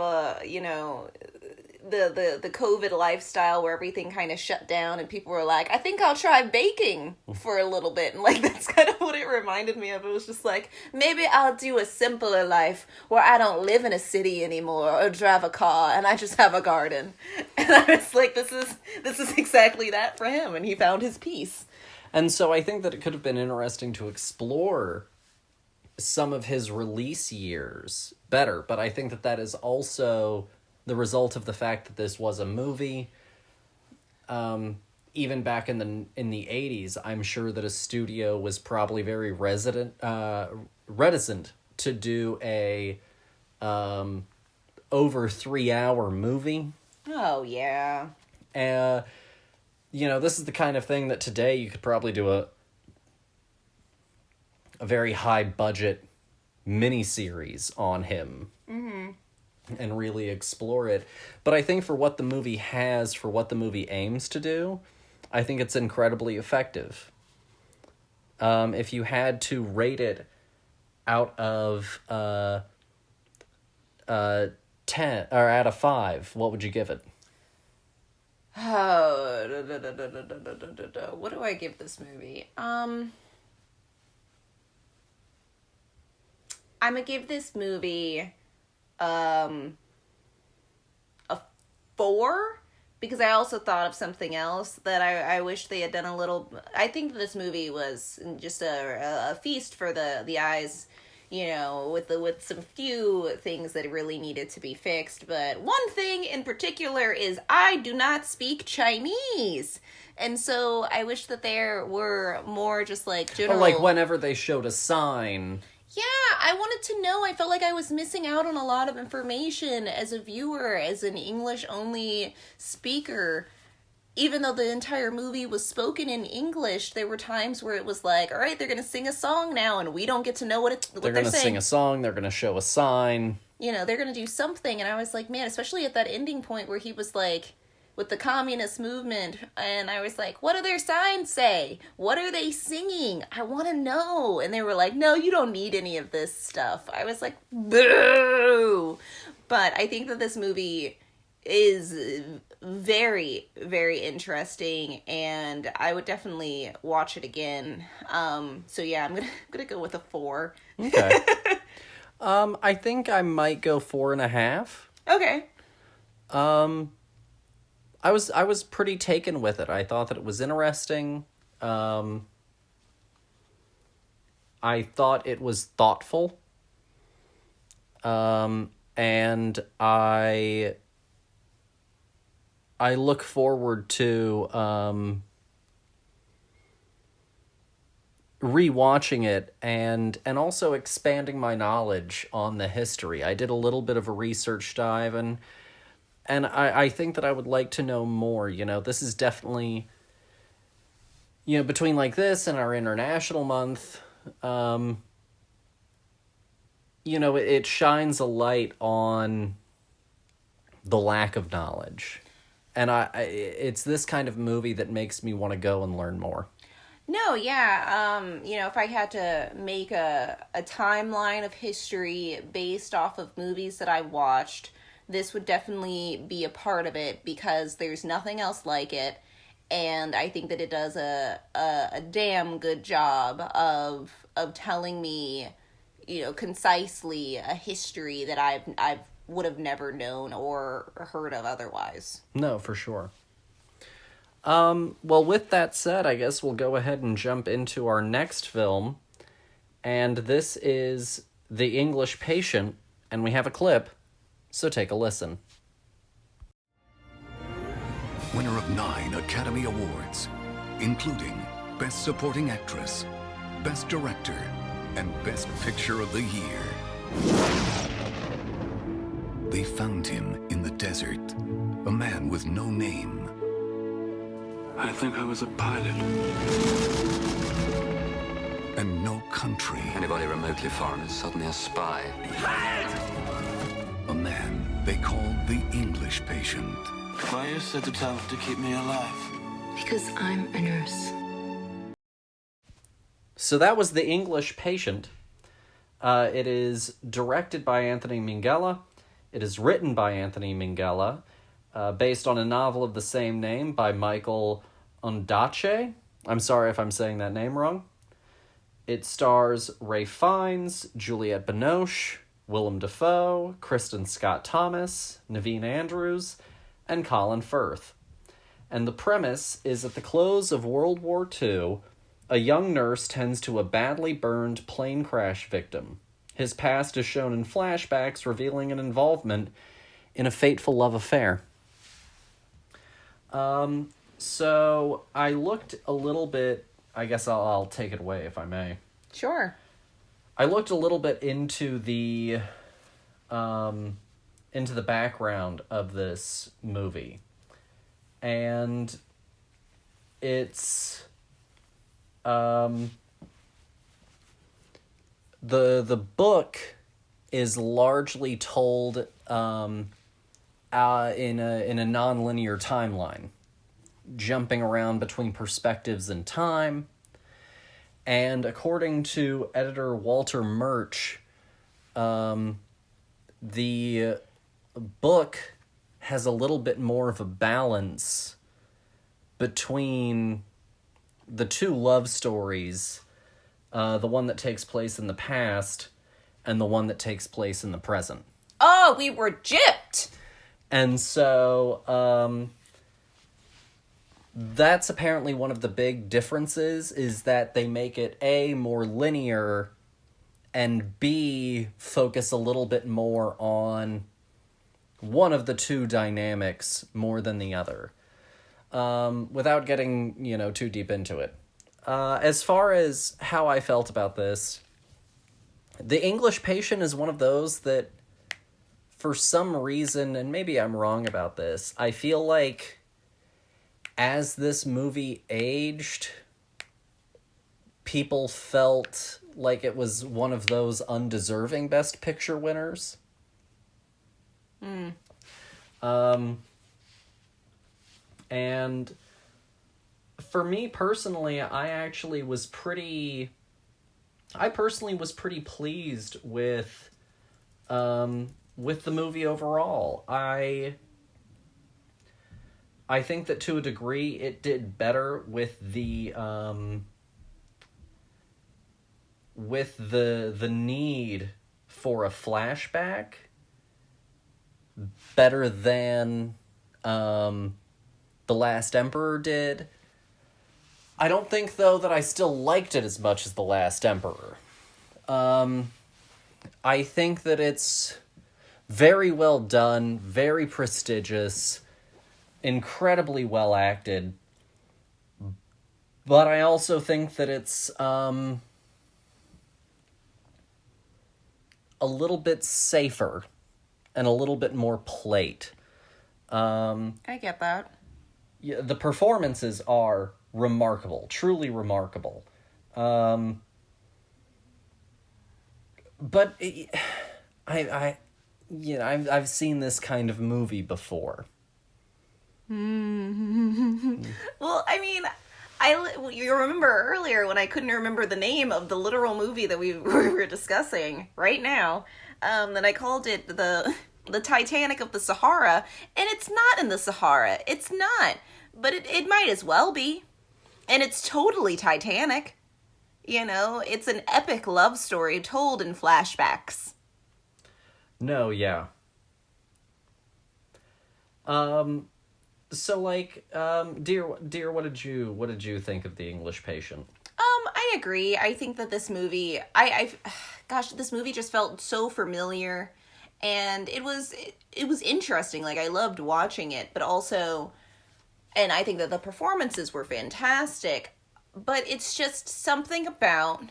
the COVID lifestyle where everything kind of shut down and people were like, I think I'll try baking for a little bit. And like, that's kind of what it reminded me of. It was just like, maybe I'll do a simpler life where I don't live in a city anymore or drive a car and I just have a garden. And I was like, this is exactly that for him. And he found his peace. And so I think that it could have been interesting to explore some of his release years better. But I think that is also the result of the fact that this was a movie. Even back in the 80s, I'm sure that a studio was probably very reticent to do a over 3 hour movie. Oh yeah. this is the kind of thing that today you could probably do a very high budget miniseries on him. And really explore it. But I think for what the movie has, for what the movie aims to do, I think it's incredibly effective. If you had to rate it out of 10 or out of 5, what would you give it? Oh, what do I give this movie? I'm gonna give this movie a 4, because I also thought of something else that I wish they had done a little. I think this movie was just a feast for the eyes, with some few things that really needed to be fixed. But one thing in particular is I do not speak Chinese. And so I wish that there were more just like general... Or like whenever they showed a sign... Yeah, I wanted to know. I felt like I was missing out on a lot of information as a viewer, as an English-only speaker. Even though the entire movie was spoken in English, there were times where it was like, all right, they're going to sing a song now, and we don't get to know what they're going to saying. Sing a song, they're going to show a sign. They're going to do something. And I was like, man, especially at that ending point where he was like, with the communist movement, and I was like, what do their signs say? What are they singing? I want to know. And they were like, no, you don't need any of this stuff. I was like, boo! But I think that this movie is very, very interesting, and I would definitely watch it again. So yeah, I'm gonna go with a 4. Okay. I think I might go 4.5. Okay. I was pretty taken with it. I thought that it was interesting. I thought it was thoughtful. And I look forward to rewatching it and also expanding my knowledge on the history. I did a little bit of a research dive, and I think that I would like to know more. This is definitely, between like this and our international month, it shines a light on the lack of knowledge. And it's this kind of movie that makes me want to go and learn more. No, yeah. If I had to make a timeline of history based off of movies that I watched, this would definitely be a part of it, because there's nothing else like it. And I think that it does a damn good job of telling me, concisely a history that I would have never known or heard of otherwise. No, for sure. Well, with that said, I guess we'll go ahead and jump into our next film. And this is The English Patient, and we have a clip, so take a listen. Winner of 9 Academy Awards, including Best Supporting Actress, Best Director, and Best Picture of the Year. They found him in the desert, a man with no name. I think I was a pilot. And no country. Anybody remotely foreign is suddenly a spy. A man they called the English Patient. Why you so determined to keep me alive? Because I'm a nurse. So that was The English Patient. It is directed by Anthony Minghella. It is written by Anthony Minghella, based on a novel of the same name by Michael Ondaatje. I'm sorry if I'm saying that name wrong. It stars Ralph Fiennes, Juliette Binoche, Willem Dafoe, Kristen Scott Thomas, Naveen Andrews, and Colin Firth. And the premise is at the close of World War II, a young nurse tends to a badly burned plane crash victim. His past is shown in flashbacks, revealing an involvement in a fateful love affair. So I looked a little bit, I guess I'll take it away if I may. Sure. I looked a little bit into the background of this movie. And it's the book is largely told in a non-linear timeline, jumping around between perspectives and time. And according to editor Walter Murch, the book has a little bit more of a balance between the two love stories, the one that takes place in the past and the one that takes place in the present. Oh, we were gypped! And so, that's apparently one of the big differences, is that they make it A, more linear, and B, focus a little bit more on one of the two dynamics more than the other. Without getting, too deep into it. As far as how I felt about this, The English Patient is one of those that, for some reason, and maybe I'm wrong about this, I feel like as this movie aged, people felt like it was one of those undeserving Best Picture winners. And for me personally, I personally was pretty pleased with the movie overall. I think that to a degree it did better with the need for a flashback better than The Last Emperor did. I don't think, though, that I still liked it as much as The Last Emperor. I think that it's very well done, very prestigious, incredibly well acted, but I also think that it's a little bit safer and a little bit more plate. I get that. Yeah, the performances are remarkable, truly remarkable. But I've seen this kind of movie before. Well, I mean, you remember earlier when I couldn't remember the name of the literal movie that we were discussing right now, that I called it the Titanic of the Sahara, and it's not in the Sahara. It's not. But it might as well be. And it's totally Titanic. It's an epic love story told in flashbacks. No, yeah. So dear, what did you think of The English Patient? I agree. I think that this movie, this movie just felt so familiar, and it was interesting. Like, I loved watching it, but also, and I think that the performances were fantastic, but it's just something about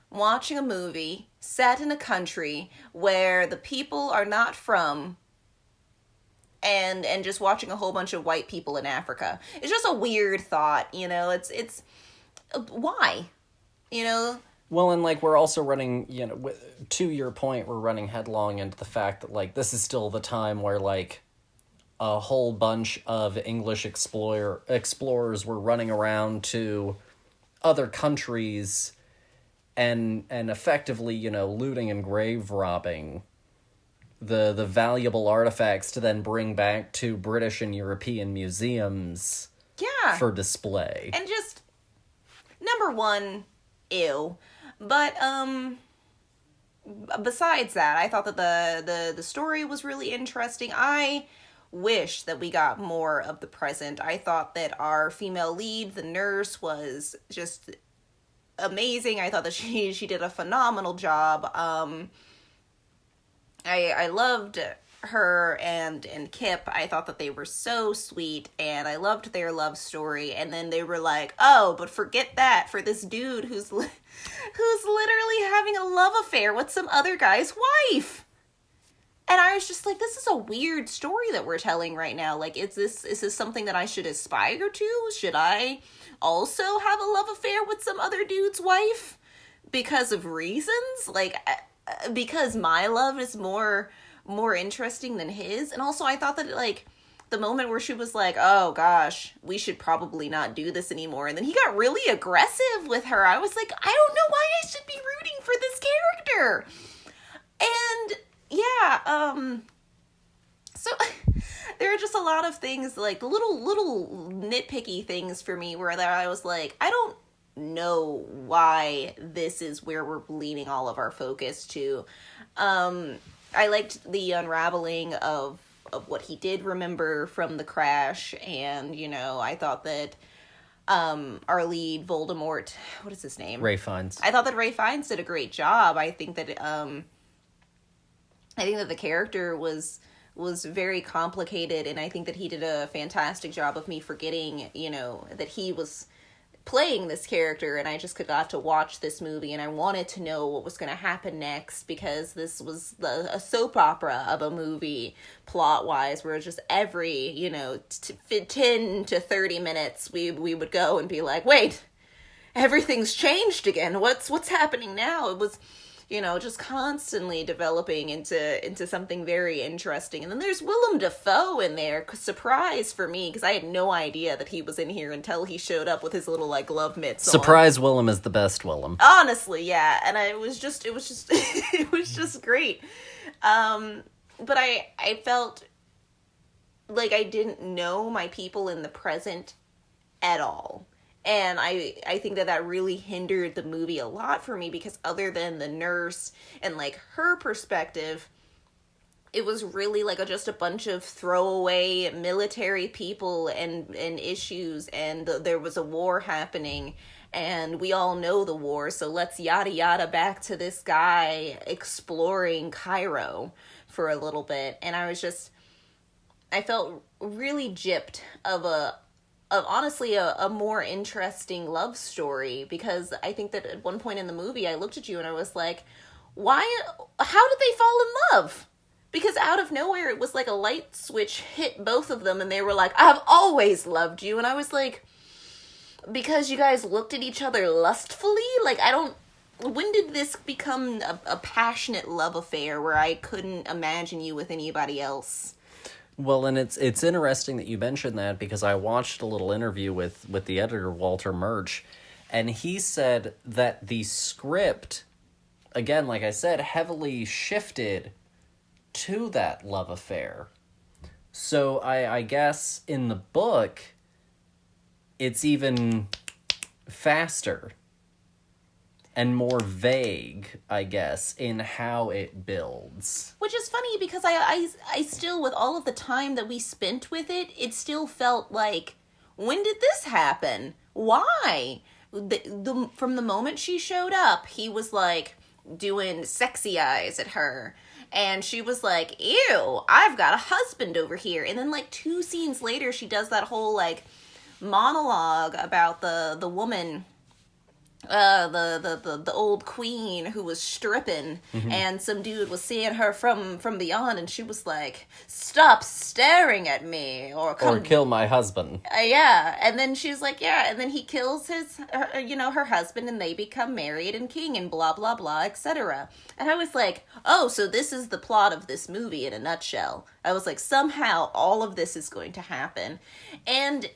watching a movie set in a country where the people are not from, and just watching a whole bunch of white people in Africa. It's just a weird thought, it's why? Well, and we're also running, to your point, we're running headlong into the fact that this is still the time where a whole bunch of English explorers were running around to other countries and effectively, looting and grave robbing the valuable artifacts to then bring back to British and European museums for display. And just, number one, ew. But, besides that, I thought that the story was really interesting. I wish that we got more of the present. I thought that our female lead, the nurse, was just amazing. I thought that she did a phenomenal job. I loved her and Kip. I thought that they were so sweet, and I loved their love story. And then they were like, oh, but forget that for this dude who's literally having a love affair with some other guy's wife. And I was just like, this is a weird story that we're telling right now. Like, is this something that I should aspire to? Should I also have a love affair with some other dude's wife because of reasons? Like, because my love is more interesting than his. And also I thought that, like, the moment where she was like, oh gosh, we should probably not do this anymore, and then he got really aggressive with her, I was like, I don't know why I should be rooting for this character. And yeah, so there are just a lot of things, like little nitpicky things for me where I was like, I don't know why this is where we're leaning all of our focus to. I liked the unraveling of what he did remember from the crash, and, you know, I thought that our lead Voldemort, what is his name? Ralph Fiennes. I thought that Ralph Fiennes did a great job. I think that the character was very complicated, and I think that he did a fantastic job of me forgetting, you know, that he was playing this character, and I just got to watch this movie, and I wanted to know what was going to happen next, because this was a soap opera of a movie, plot-wise, where just every, you know, 10 to 30 minutes, we would go and be like, wait, everything's changed again, what's happening now? It was, you know, just constantly developing into something very interesting. And then there's Willem Dafoe in there, surprise for me, because I had no idea that he was in here until he showed up with his little, like, glove mitts Surprise on. Willem is the best Willem. Honestly, yeah. And it was just it was just great. But I felt like I didn't know my people in the present at all. And I think that really hindered the movie a lot for me, because other than the nurse and, like, her perspective, it was really like just a bunch of throwaway military people and issues, and there was a war happening, and we all know the war, so let's yada yada back to this guy exploring Cairo for a little bit. And I felt really gypped of honestly a more interesting love story, because I think that at one point in the movie I looked at you and I was like, how did they fall in love? Because out of nowhere it was like a light switch hit both of them, and they were like, I've always loved you. And I was like, because you guys looked at each other lustfully? Like, when did this become a passionate love affair where I couldn't imagine you with anybody else? Well, and it's interesting that you mentioned that, because I watched a little interview with the editor, Walter Murch, and he said that the script, again, like I said, heavily shifted to that love affair. So I guess in the book, it's even faster and more vague, I guess, in how it builds. Which is funny, because I still, with all of the time that we spent with it, it still felt like, when did this happen? Why? From the moment she showed up, he was, like, doing sexy eyes at her. And she was like, ew, I've got a husband over here. And then, like, 2 scenes later, she does that whole, like, monologue about the woman, the old queen who was stripping, mm-hmm. and some dude was seeing her from beyond, and she was like, stop staring at me, or kill my husband. Yeah. And then she's like, yeah, and then he kills her husband, and they become married and king, and blah blah blah, etc. And I was like, oh, so this is the plot of this movie in a nutshell. I was like, somehow all of this is going to happen. And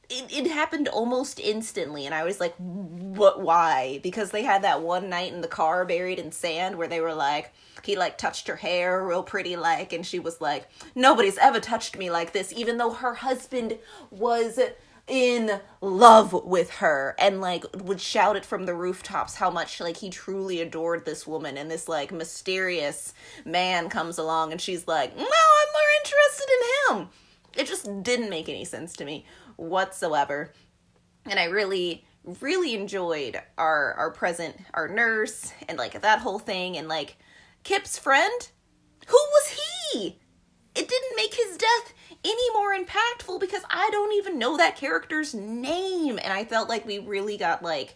it happened almost instantly, and I was like, what, why? Because they had that one night in the car buried in sand where they were like, he, like, touched her hair real pretty, like, and she was like, nobody's ever touched me like this, even though her husband was in love with her, and, like, would shout it from the rooftops how much, like, he truly adored this woman, and this, like, mysterious man comes along, and she's like, no, I'm more interested in him. It just didn't make any sense to me whatsoever. And I really, really enjoyed our nurse, and, like, that whole thing, and, like, Kip's friend. Who was he? It didn't make his death any more impactful, because I don't even know that character's name, and I felt like we really got, like,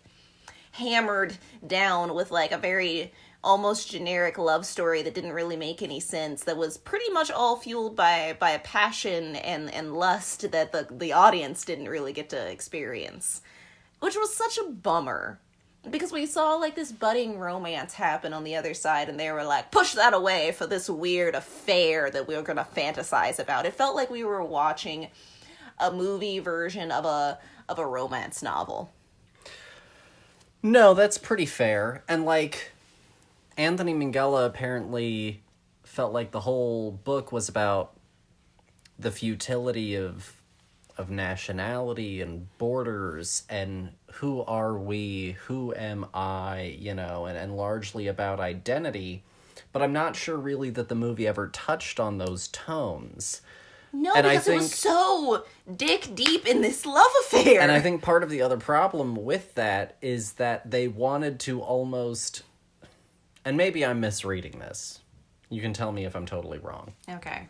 hammered down with, like, a very almost generic love story that didn't really make any sense, that was pretty much all fueled by a passion and lust that the audience didn't really get to experience, which was such a bummer. Because we saw, like, this budding romance happen on the other side, and they were like, push that away for this weird affair that we were going to fantasize about. It felt like we were watching a movie version of a romance novel. No, that's pretty fair. And, like, Anthony Minghella apparently felt like the whole book was about the futility of nationality and borders and who are we, who am I, you know, and largely about identity. But I'm not sure really that the movie ever touched on those tones. No, and because it was so dick deep in this love affair. And I think part of the other problem with that is that they wanted to almost, and maybe I'm misreading this. You can tell me if I'm totally wrong. Okay.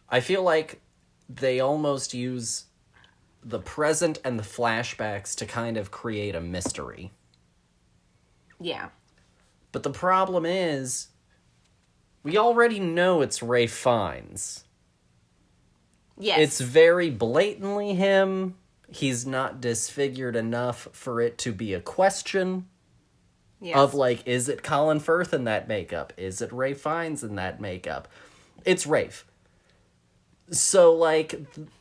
I feel like they almost use the present and the flashbacks to kind of create a mystery. Yeah. But the problem is, we already know it's Ralph Fiennes. Yes. It's very blatantly him. He's not disfigured enough for it to be a question. Yes. Of, like, is it Colin Firth in that makeup? Is it Ralph Fiennes in that makeup? It's Rafe. So, like,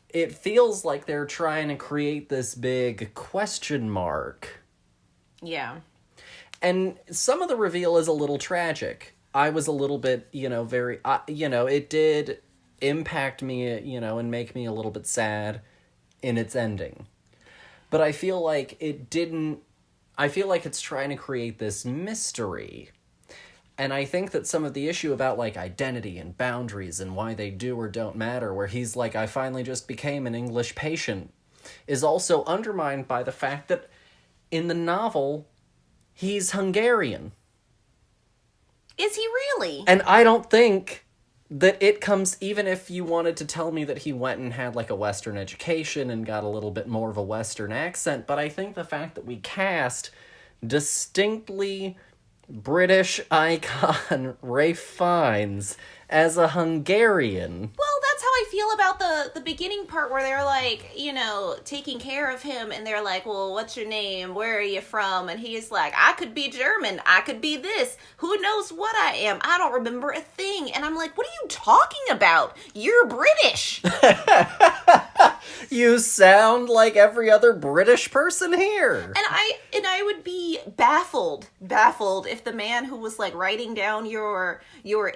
it feels like they're trying to create this big question mark. Yeah. And some of the reveal is a little tragic. I was a little bit, very, it did impact me, and make me a little bit sad in its ending. But I feel like it's trying to create this mystery. And I think that some of the issue about, like, identity and boundaries and why they do or don't matter, where he's like, I finally just became an English patient, is also undermined by the fact that in the novel, he's Hungarian. Is he really? And I don't think that it comes, even if you wanted to tell me that he went and had, like, a Western education and got a little bit more of a Western accent, but I think the fact that we cast distinctly British icon Ralph Fiennes as a Hungarian. Well, that's how I feel about the beginning part where they're like, taking care of him, and they're like, well, what's your name? Where are you from? And he's like, I could be German. I could be this. Who knows what I am? I don't remember a thing. And I'm like, what are you talking about? You're British. You sound like every other British person here. And I would be baffled if the man who was, like, writing down your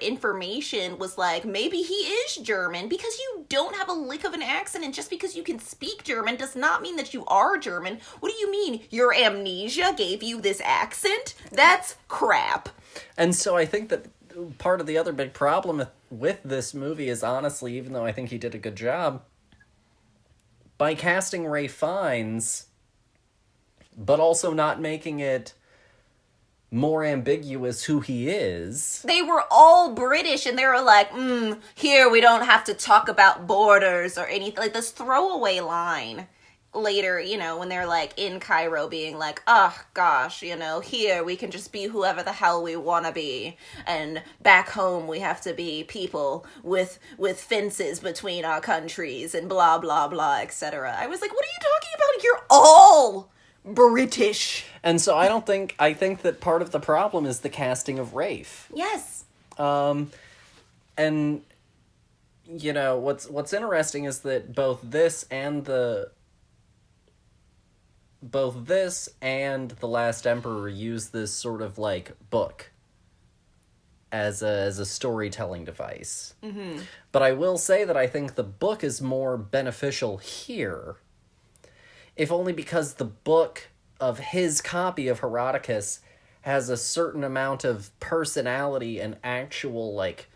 information was like, maybe he is German, because you don't have a lick of an accent, and just because you can speak German does not mean that you are German. What do you mean? Your amnesia gave you this accent? That's crap. And so I think that part of the other big problem with this movie is, honestly, even though I think he did a good job, by casting Ralph Fiennes, but also not making it more ambiguous who he is. They were all British, and they were like, here we don't have to talk about borders or anything. Like, this throwaway line later, when they're, like, in Cairo being like, oh, gosh, here we can just be whoever the hell we want to be. And back home we have to be people with fences between our countries and blah, blah, blah, etc. I was like, what are you talking about? You're all British. And so I think that part of the problem is the casting of Rafe. Yes. And, what's interesting is that both this and The Last Emperor use this sort of, like, book as a storytelling device. Mm-hmm. But I will say that I think the book is more beneficial here, if only because the book of his copy of Herodotus has a certain amount of personality and actual, like,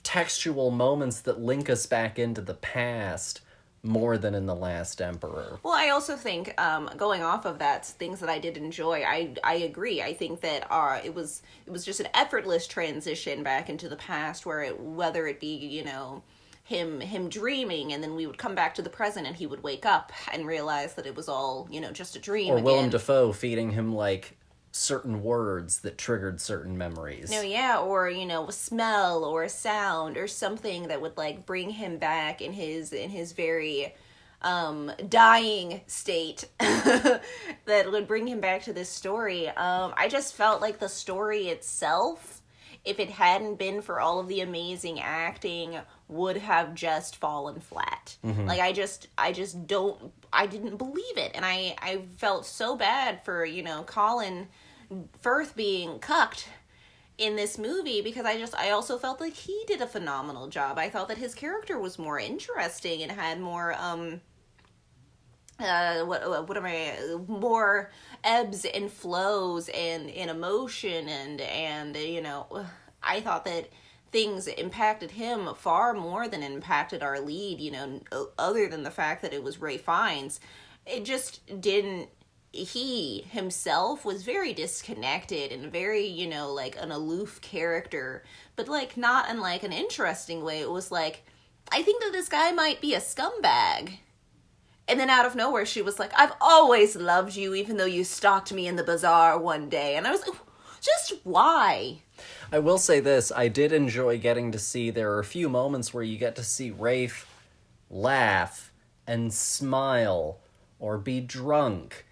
textual moments that link us back into the past more than in The Last Emperor. Well, I also think, going off of that, things that I did enjoy, I agree. I think that it was just an effortless transition back into the past, whether it be, him dreaming, and then we would come back to the present, and he would wake up and realize that it was all, just a dream. Or again. Willem Dafoe feeding him, like, certain words that triggered certain memories. No, yeah, or, you know, a smell or a sound or something that would, like, bring him back in his very dying state that would bring him back to this story. I just felt like the story itself, if it hadn't been for all of the amazing acting, would have just fallen flat. Like, I didn't believe it. And I felt so bad for, you know, Colin Firth being cucked in this movie, because I also felt like he did a phenomenal job. I thought that his character was more interesting and had more more ebbs and flows and emotion, and you know, I thought that things impacted him far more than it impacted our lead, you know, other than the fact that it was Ralph Fiennes. It just didn't. He himself was very disconnected and very, you know, like an aloof character, but like not in like an interesting way. It was like, I think that this guy might be a scumbag. And then out of nowhere, she was like, I've always loved you, even though you stalked me in the bazaar one day. And I was like, just why? I will say this, I did enjoy getting to see, there are a few moments where you get to see Rafe laugh and smile or be drunk.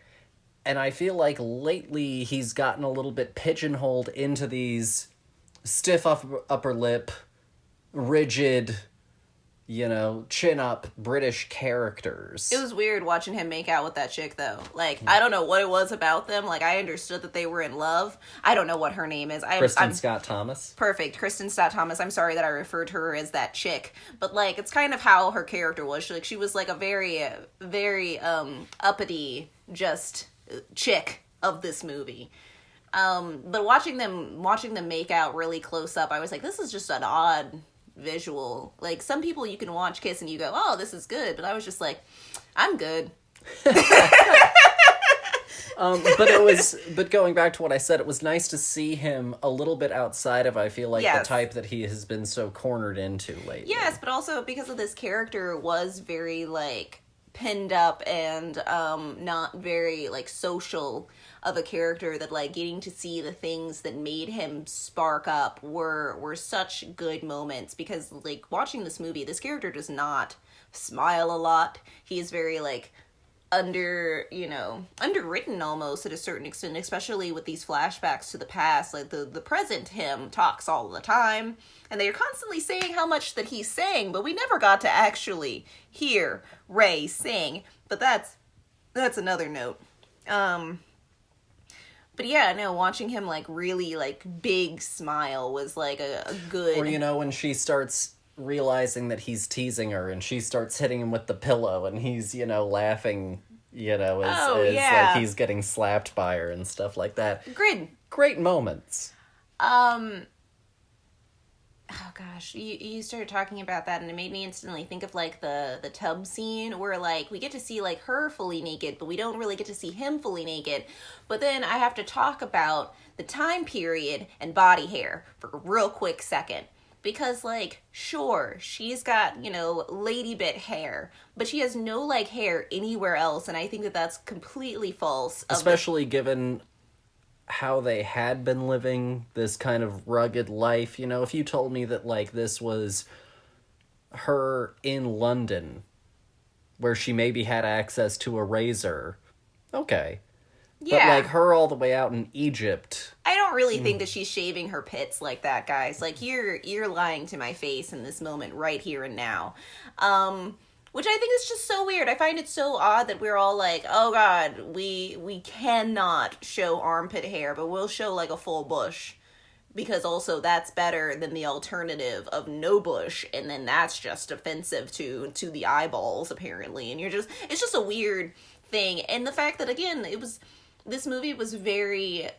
And I feel like lately he's gotten a little bit pigeonholed into these stiff upper lip, rigid, you know, chin up British characters. It was weird watching him make out with that chick, though. Like, I don't know what it was about them. Like, I understood that they were in love. I don't know what her name is. Kristen Scott Thomas. Perfect. Kristen Scott Thomas. I'm sorry that I referred to her as that chick. But, like, it's kind of how her character was. She was like a very, very, uppity, just chick of this movie. But watching them make out really close up, I was like, this is just an odd visual. Like, some people you can watch kiss and you go, oh, this is good, but I was just like, I'm good. But going back to what I said, it was nice to see him a little bit outside of, I feel like, the type that he has been so cornered into lately. Yes, but also because of this character was very, like, pinned up and not very, like, social of a character, that, like, getting to see the things that made him spark up were such good moments. Because, like, watching this movie, this character does not smile a lot. He is very, like, underwritten almost at a certain extent, especially with these flashbacks to the past. Like, the present him talks all the time, and they are constantly saying how much that he's saying, but we never got to actually hear Ray sing. But that's another note. But yeah, no, watching him, like, really, like, big smile was, like, a good... Or, you know, when she starts realizing that he's teasing her, and she starts hitting him with the pillow, and he's, you know, laughing, you know, as like, he's getting slapped by her and stuff like that. Great moments. Oh gosh, you started talking about that and it made me instantly think of, like, the tub scene where, like, we get to see, like, her fully naked, but we don't really get to see him fully naked. But then I have to talk about the time period and body hair for a real quick second. Because, like, sure, she's got, you know, lady bit hair, but she has no, like, hair anywhere else, and I think that that's completely false. Especially given how they had been living this kind of rugged life. You know, if you told me that, like, this was her in London, where she maybe had access to a razor, okay. Yeah. But, like, her all the way out in Egypt... I don't really think that she's shaving her pits like that, guys. Like, you're lying to my face in this moment right here and now. Which I think is just so weird. I find it so odd that we're all like, oh god, we cannot show armpit hair, but we'll show, like, a full bush. Because also that's better than the alternative of no bush, and then that's just offensive to the eyeballs, apparently. And it's just a weird thing. And the fact that, again, this movie was very...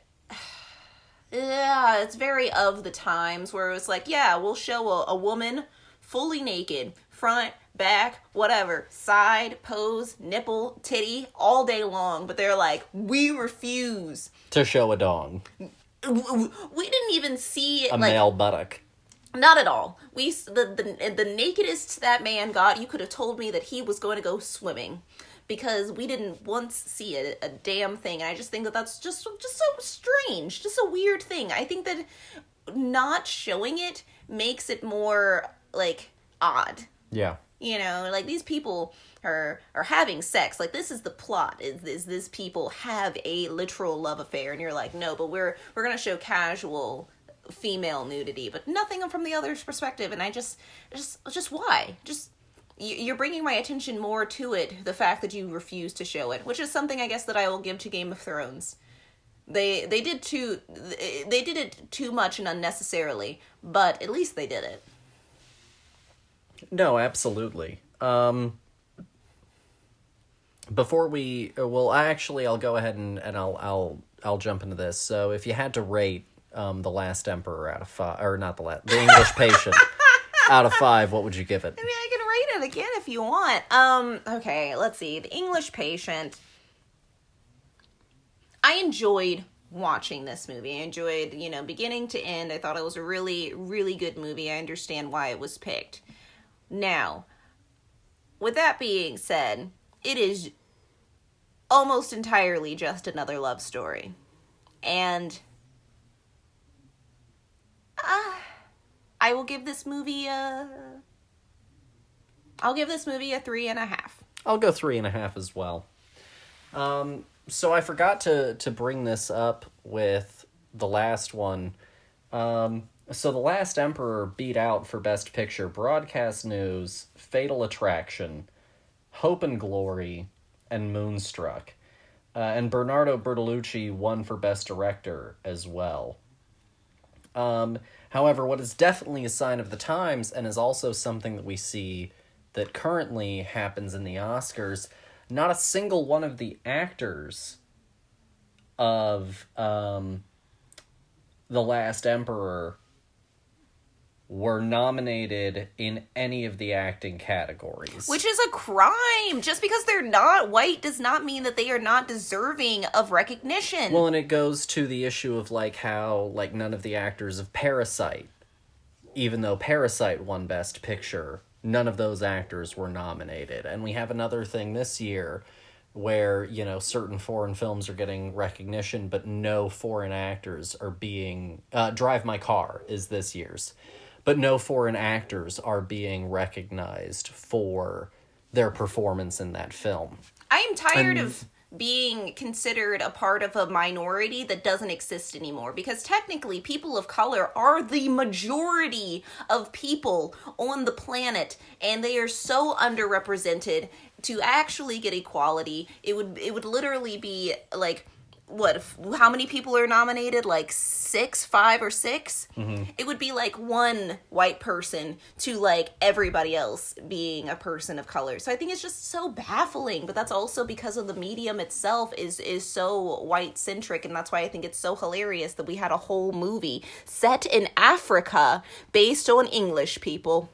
Yeah, it's very of the times, where it was like, yeah, we'll show a woman fully naked, front, back, whatever, side, pose, nipple, titty, all day long, but they're like, we refuse to show a dong. We didn't even see a male buttock. Not at all. The nakedest that man got, you could have told me that he was going to go swimming. because we didn't once see a damn thing. And I just think that that's just so strange, just a weird thing. I think that not showing it makes it more, like, odd. Yeah. You know, like, these people are having sex. Like, this is the plot, is this people have a literal love affair, and you're like, no, but we're gonna show casual female nudity, but nothing from the other's perspective. And I just why? Just, you're bringing my attention more to it, the fact that you refuse to show it, which is something I guess that I will give to Game of Thrones. They did it too much and unnecessarily, but at least they did it. No, absolutely. Before we, well, I'll go ahead and I'll jump into this. So, if you had to rate The Last Emperor out of 5, or not The English Patient out of 5, what would you give it? I mean, I can rate it again if you want. Okay, let's see. The English Patient. I enjoyed watching this movie. I enjoyed, beginning to end. I thought it was a really, really good movie. I understand why it was picked. Now, with that being said, it is almost entirely just another love story. And I will give this movie a 3.5. I'll go 3.5 as well. So I forgot to bring this up with the last one. So The Last Emperor beat out for Best Picture Broadcast News, Fatal Attraction, Hope and Glory, and Moonstruck. And Bernardo Bertolucci won for Best Director as well. However, what is definitely a sign of the times, and is also something that we see that currently happens in the Oscars, not a single one of the actors of The Last Emperor were nominated in any of the acting categories. Which is a crime! Just because they're not white does not mean that they are not deserving of recognition. Well, and it goes to the issue of, how, none of the actors of Parasite, even though Parasite won Best Picture, none of those actors were nominated. And we have another thing this year where, certain foreign films are getting recognition, but no foreign actors are being... Drive My Car is this year's. But no foreign actors are being recognized for their performance in that film. I am tired of being considered a part of a minority that doesn't exist anymore, because technically people of color are the majority of people on the planet, and they are so underrepresented. To actually get equality, it would literally be how many people are nominated? 5 or 6? Mm-hmm. It would be one white person to everybody else being a person of color. So I think it's just so baffling, but that's also because of the medium itself is so white centric, and that's why I think it's so hilarious that we had a whole movie set in Africa based on English people.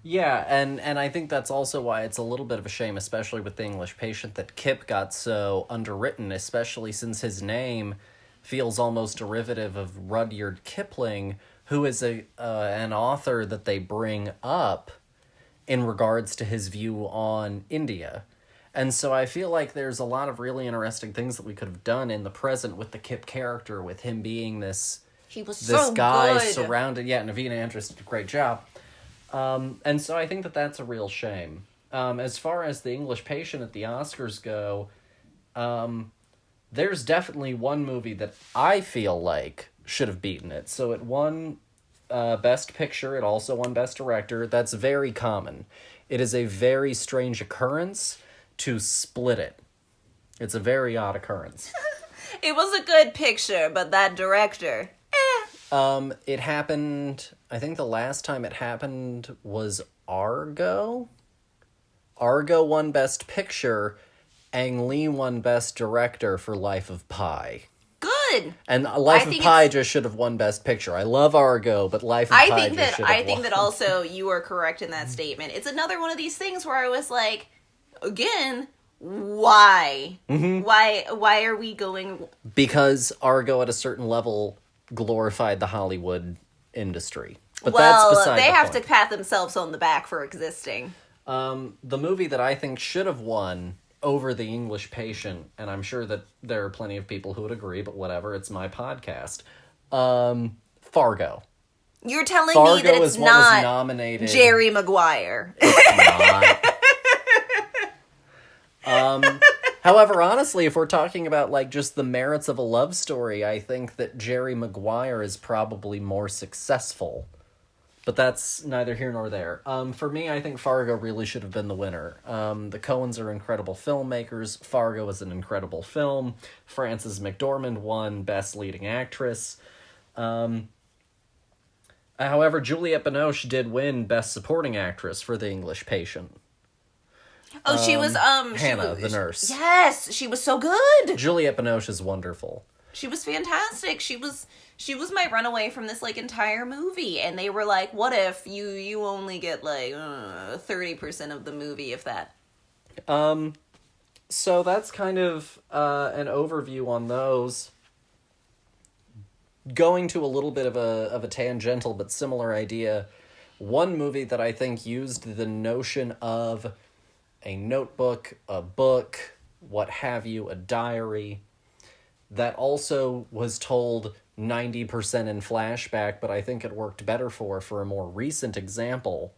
Yeah, and I think that's also why it's a little bit of a shame, especially with The English Patient, that Kip got so underwritten, especially since his name feels almost derivative of Rudyard Kipling, who is an author that they bring up in regards to his view on India. And so I feel like there's a lot of really interesting things that we could have done in the present with the Kip character, with him being this guy good. surrounded... Yeah, Navina Andress did a great job. And so I think that that's a real shame. As far as The English Patient at the Oscars go, there's definitely one movie that I feel like should have beaten it. So it won Best Picture, it also won Best Director. That's very common. It is a very strange occurrence to split it. It's a very odd occurrence. It was a good picture, but that director... It happened, I think the last time it happened was Argo. Argo won Best Picture, Ang Lee won Best Director for Life of Pi. Good! And Life of Pi just should have won Best Picture. I love Argo, but Life of Pi just should have won. I think that also you are correct in that statement. It's another one of these things where I was like, again... Why? Mm-hmm. Why are we going... Because Argo at a certain level glorified the Hollywood industry. But well, that's beside they the have point. to pat themselves on the back for existing. The movie that I think should have won, over The English Patient, and I'm sure that there are plenty of people who would agree, but whatever, it's my podcast. Fargo. You're telling Fargo me that it's is what was not nominated. Jerry Maguire. However, honestly, if we're talking about like just the merits of a love story, I think that Jerry Maguire is probably more successful. But that's neither here nor there. For me, I think Fargo really should have been the winner. The Coens are incredible filmmakers. Fargo is an incredible film. Frances McDormand won Best Leading Actress. However, Juliette Binoche did win Best Supporting Actress for The English Patient. Oh, she was Hannah, the nurse. Yes, she was so good. Juliette Binoche is wonderful. She was fantastic. She was my runaway from this like entire movie, and they were like, "What if you only get like 30% of the movie, if that?" So that's kind of an overview on those. Going to a little bit of a tangential but similar idea, one movie that I think used the notion of a notebook, a book, what have you, a diary, that also was told 90% in flashback, but I think it worked better for a more recent example,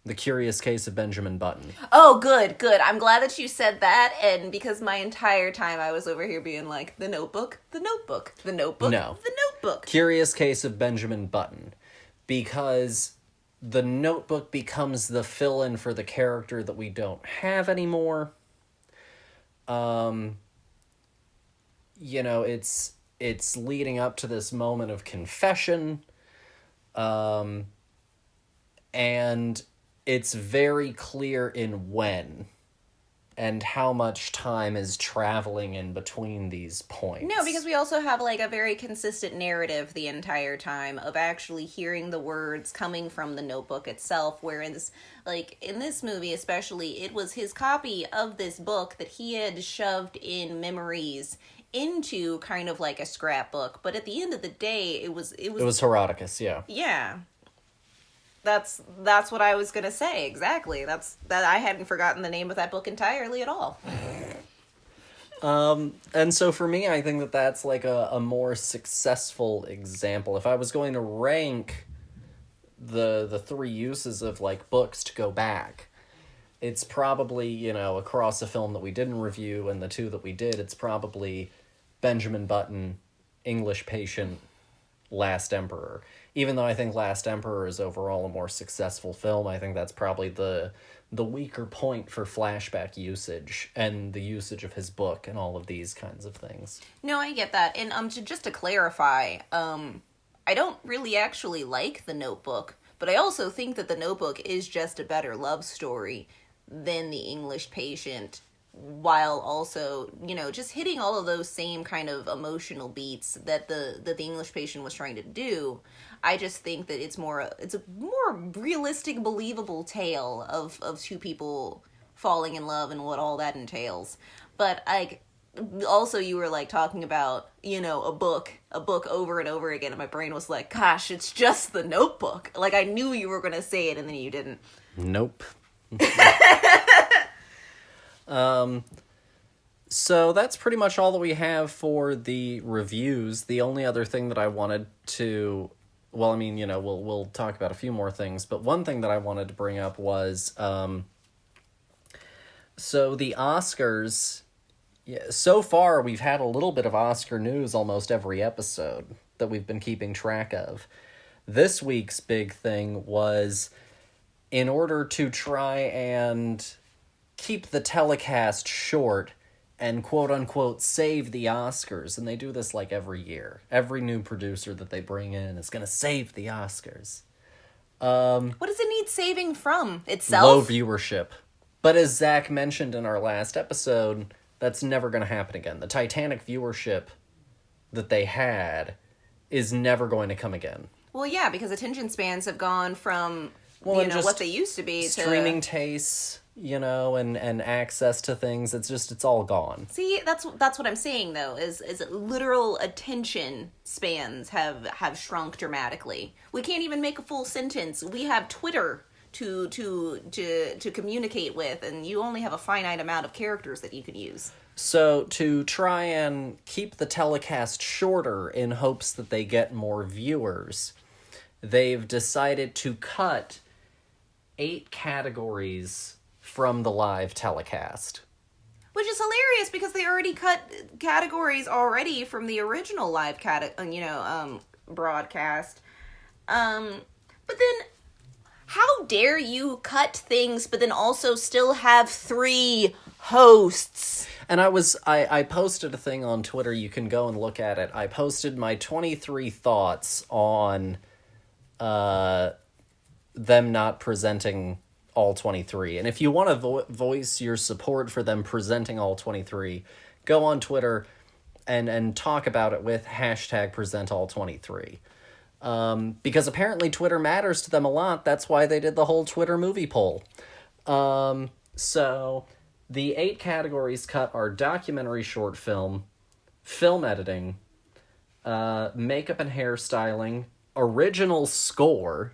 The Curious Case of Benjamin Button. Oh, good. I'm glad that you said that, and because my entire time I was over here being like, the Notebook, the Notebook, the Notebook, No. the Notebook. Curious Case of Benjamin Button, because the Notebook becomes the fill-in for the character that we don't have anymore. You know, it's leading up to this moment of confession, and it's very clear in when and how much time is traveling in between these points. No, because we also have like a very consistent narrative the entire time of actually hearing the words coming from the notebook itself, whereas like in this movie especially, it was his copy of this book that he had shoved in memories into kind of like a scrapbook, but at the end of the day it was Herodotus, yeah. Yeah. That's what I was gonna say, exactly. That I hadn't forgotten the name of that book entirely at all. And so for me, I think that that's like a more successful example. If I was going to rank the three uses of like books to go back, it's probably, you know, across the film that we didn't review and the two that we did, it's probably Benjamin Button, English Patient, Last Emperor. Even though I think Last Emperor is overall a more successful film, I think that's probably the weaker point for flashback usage and the usage of his book and all of these kinds of things. No, I get that. And just to clarify, I don't really actually like The Notebook, but I also think that The Notebook is just a better love story than The English Patient, while also, you know, just hitting all of those same kind of emotional beats that the English Patient was trying to do. I just think that it's a more realistic, believable tale of two people falling in love and what all that entails. But also you were like talking about, you know, a book over and over again, and my brain was like, gosh, it's just The Notebook. Like I knew you were going to say it and then you didn't. Nope. So that's pretty much all that we have for the reviews. The only other thing that I wanted to, well, I mean, you know, we'll talk about a few more things, but one thing that I wanted to bring up was, so the Oscars, yeah, so far we've had a little bit of Oscar news almost every episode that we've been keeping track of. This week's big thing was, in order to try and keep the telecast short and quote-unquote save the Oscars, and they do this like every year. Every new producer that they bring in is going to save the Oscars. What does it need saving from? Itself? Low viewership. But as Zach mentioned in our last episode, that's never going to happen again. The Titanic viewership that they had is never going to come again. Well, yeah, because attention spans have gone from, what they used to be to streaming tastes, you know, and access to things. It's all gone. See, that's what I'm saying though, is literal attention spans have shrunk dramatically. We can't even make a full sentence. We have Twitter to communicate with, and you only have a finite amount of characters that you can use. So, to try and keep the telecast shorter in hopes that they get more viewers, they've decided to cut 8 categories from the live telecast. Which is hilarious because they already cut categories already from the original live broadcast. But then, how dare you cut things but then also still have 3 hosts? And I posted a thing on Twitter, you can go and look at it. I posted my 23 thoughts on them not presenting all 23. And if you want to voice your support for them presenting all 23, go on Twitter and talk about it with #PresentAll23. Because apparently Twitter matters to them a lot. That's why they did the whole Twitter movie poll. So the 8 categories cut are documentary short film, film editing, makeup and hairstyling, original score.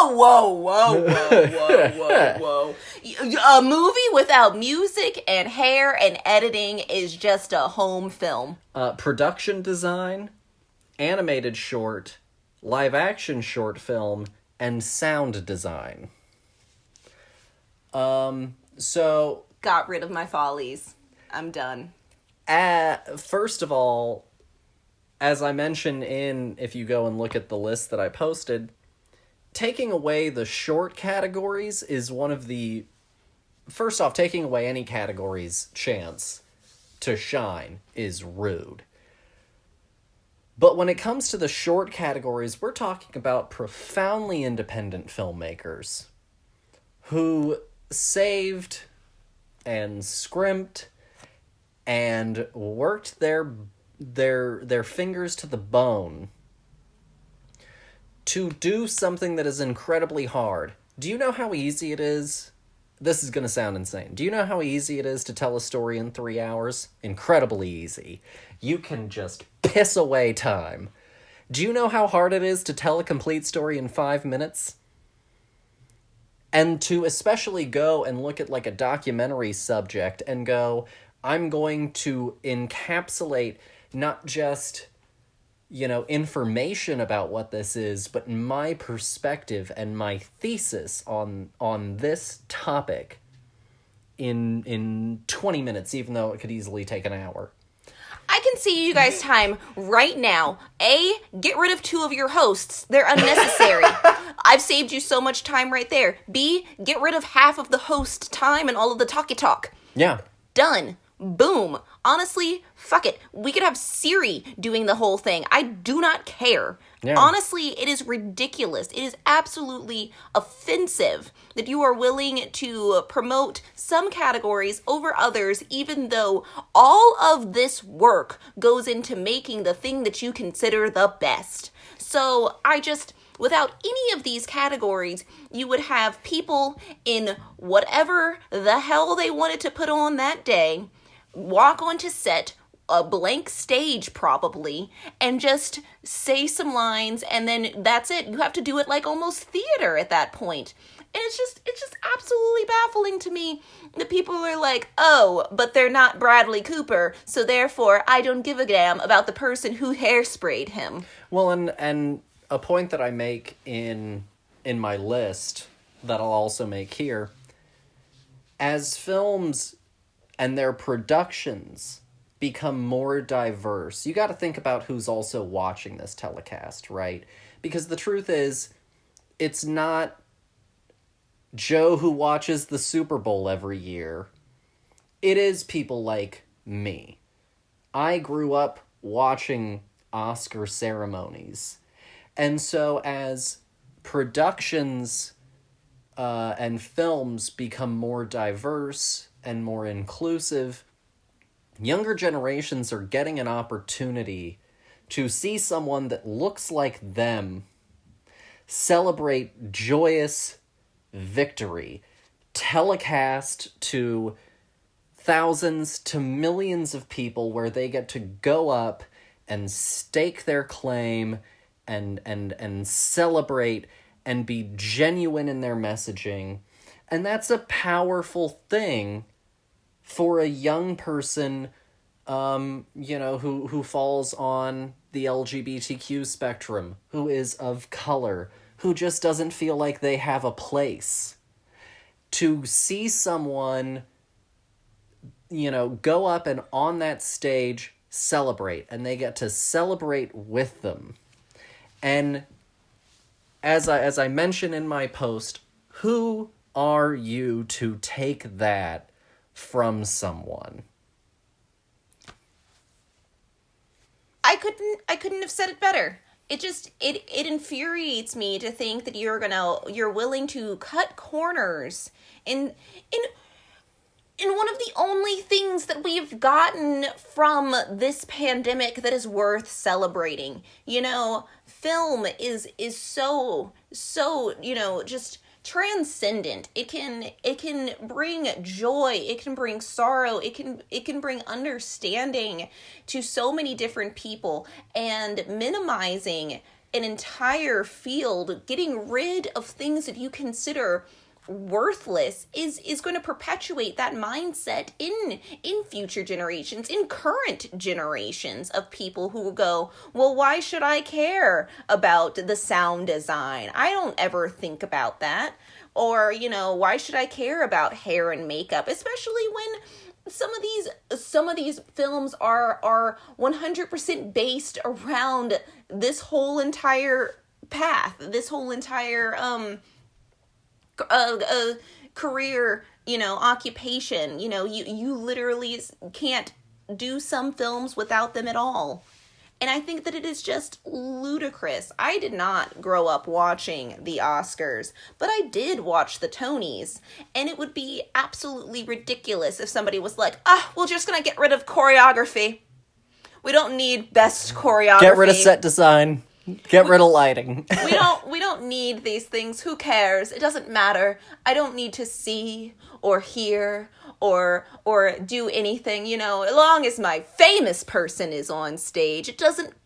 Whoa. A movie without music and hair and editing is just a home film. Production design, animated short, live action short film, and sound design. So got rid of my follies. I'm done. First of all, as I mentioned if you go and look at the list that I posted, taking away the short categories is one of the... First off, taking away any category's chance to shine is rude. But when it comes to the short categories, we're talking about profoundly independent filmmakers who saved and scrimped and worked their fingers to the bone to do something that is incredibly hard. Do you know how easy it is? This is going to sound insane. Do you know how easy it is to tell a story in 3 hours? Incredibly easy. You can just piss away time. Do you know how hard it is to tell a complete story in 5 minutes? And to especially go and look at like a documentary subject and go, I'm going to encapsulate not just, information about what this is, but my perspective and my thesis on this topic in 20 minutes, even though it could easily take an hour. I can see you guys' time right now. A, get rid of 2 of your hosts. They're unnecessary. I've saved you so much time right there. B, get rid of half of the host time and all of the talky talk. Yeah. Done. Boom. Honestly, fuck it. We could have Siri doing the whole thing. I do not care. Yeah. Honestly, it is ridiculous. It is absolutely offensive that you are willing to promote some categories over others, even though all of this work goes into making the thing that you consider the best. So without any of these categories, you would have people in whatever the hell they wanted to put on that day walk onto set, a blank stage probably, and just say some lines, and then that's it. You have to do it like almost theater at that point. And it's just absolutely baffling to me that people are like, oh, but they're not Bradley Cooper, so therefore I don't give a damn about the person who hairsprayed him. Well, and a point that I make in my list that I'll also make here, as films and their productions become more diverse, you got to think about who's also watching this telecast, right? Because the truth is, it's not Joe who watches the Super Bowl every year. It is people like me. I grew up watching Oscar ceremonies. And so as productions and films become more diverse and more inclusive, younger generations are getting an opportunity to see someone that looks like them celebrate joyous victory, telecast to thousands to millions of people, where they get to go up and stake their claim and celebrate and be genuine in their messaging. And that's a powerful thing for a young person, who falls on the LGBTQ spectrum, who is of color, who just doesn't feel like they have a place. To see someone, go up and on that stage celebrate, and they get to celebrate with them. And as I mentioned in my post, who are you to take that from someone? I couldn't have said it better. It infuriates me to think that you're willing to cut corners in one of the only things that we've gotten from this pandemic that is worth celebrating. Film is so just transcendent. It can bring joy, it can bring sorrow, it can bring understanding to so many different people, and minimizing an entire field, getting rid of things that you consider worthless is going to perpetuate that mindset in future generations, in current generations of people who will go, well, why should I care about the sound design? I don't ever think about that. Or, why should I care about hair and makeup? Especially when some of these films are 100% based around this whole entire path, this whole entire career, occupation. You literally can't do some films without them at all. And I think that it is just ludicrous. I did not grow up watching the Oscars, but I did watch the Tonys. And it would be absolutely ridiculous if somebody was like, we're just going to get rid of choreography. We don't need best choreography. Get rid of set design. Get rid of lighting. we don't need these things. Who cares? It doesn't matter. I don't need to see or hear or do anything, as long as my famous person is on stage.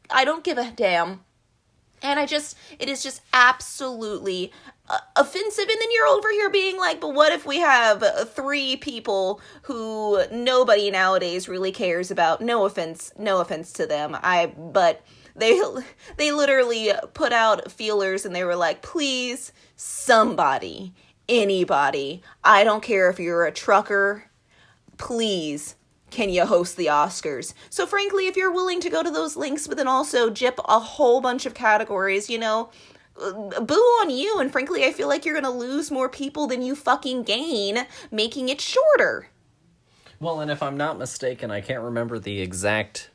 I don't give a damn. And it is just absolutely offensive. And then you're over here being like, but what if we have 3 people who nobody nowadays really cares about? No offense to them. But they literally put out feelers and they were like, please, somebody, anybody, I don't care if you're a trucker, please, can you host the Oscars? So frankly, if you're willing to go to those links, but then also jip a whole bunch of categories, boo on you. And frankly, I feel like you're going to lose more people than you fucking gain making it shorter. Well, and if I'm not mistaken, I can't remember the exact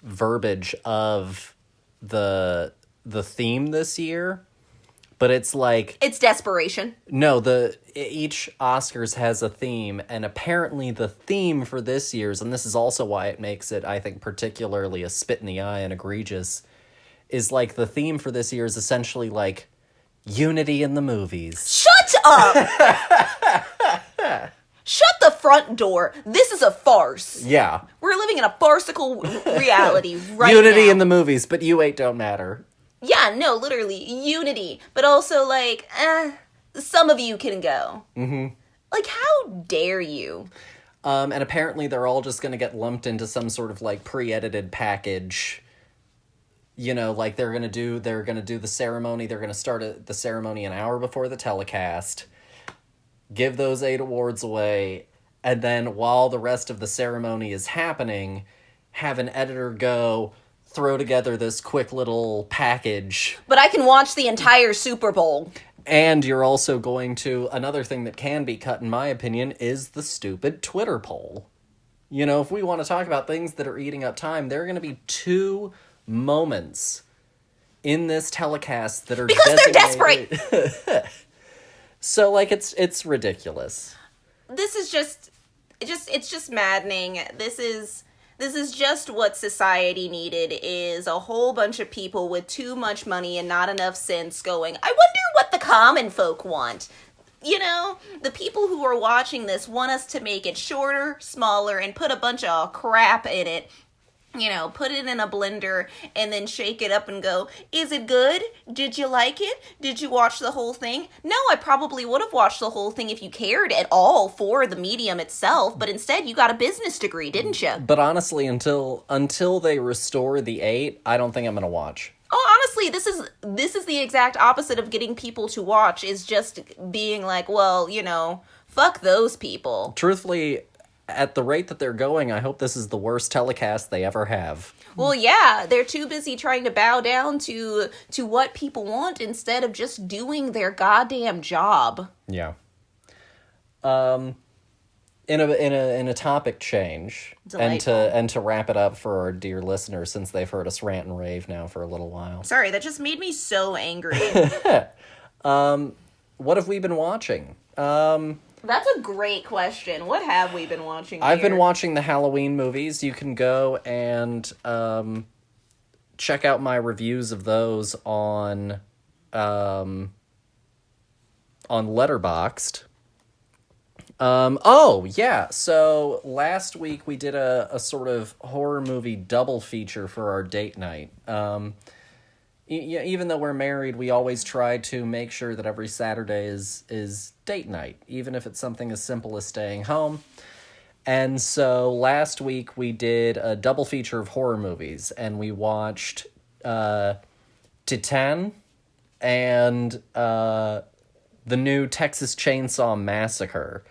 verbiage of the theme this year, but it's like, it's desperation. No, each Oscars has a theme, and apparently the theme for this year's, and this is also why it makes it, I think, particularly a spit in the eye and egregious, is like the theme for this year is essentially like unity in the movies. Shut up! Shut the front door. This is a farce. Yeah. We're living in a farcical reality right now. Unity in the movies, but you 8 don't matter. Yeah, no, literally, unity. But also, like, some of you can go. Mm-hmm. Like, how dare you? And apparently they're all just going to get lumped into some sort of, like, pre-edited package. Like, they're going to do the ceremony. They're going to start the ceremony an hour before the telecast. Give those 8 awards away. And then while the rest of the ceremony is happening, have an editor go throw together this quick little package. But I can watch the entire Super Bowl. And you're also going to, another thing that can be cut, in my opinion, is the stupid Twitter poll. If we want to talk about things that are eating up time, there are going to be 2 moments in this telecast that are because they're desperate. So, like, it's ridiculous. This is it's just maddening. This is just what society needed, is a whole bunch of people with too much money and not enough sense going, I wonder what the common folk want. The people who are watching this want us to make it shorter, smaller, and put a bunch of crap in it. you know, put it in a blender and then shake it up and go, is it good? Did you like it? Did you watch the whole thing? No, I probably would have watched the whole thing if you cared at all for the medium itself, but instead you got a business degree, didn't you? But honestly, until they restore the 8, I don't think I'm gonna watch. Oh, honestly, this is the exact opposite of getting people to watch, is just being like, well, you know, fuck those people. Truthfully, at the rate that they're going, I hope this is the worst telecast they ever have. Well, yeah, they're too busy trying to bow down to what people want instead of just doing their goddamn job. Yeah. In a topic change, Delightful. and to wrap it up for our dear listeners, since they've heard us rant and rave now for a little while. Sorry, that just made me so angry. What have we been watching? That's a great question. What have we been watching I've here? been watching the Halloween movies. You can go and check out my reviews of those on Letterboxd. Oh, yeah. So last week we did a sort of horror movie double feature for our date night. Even though we're married, we always try to make sure that every Saturday is date night, even if it's something as simple as staying home. And so last week we did a double feature of horror movies, and we watched Titan and the new Texas Chainsaw Massacre.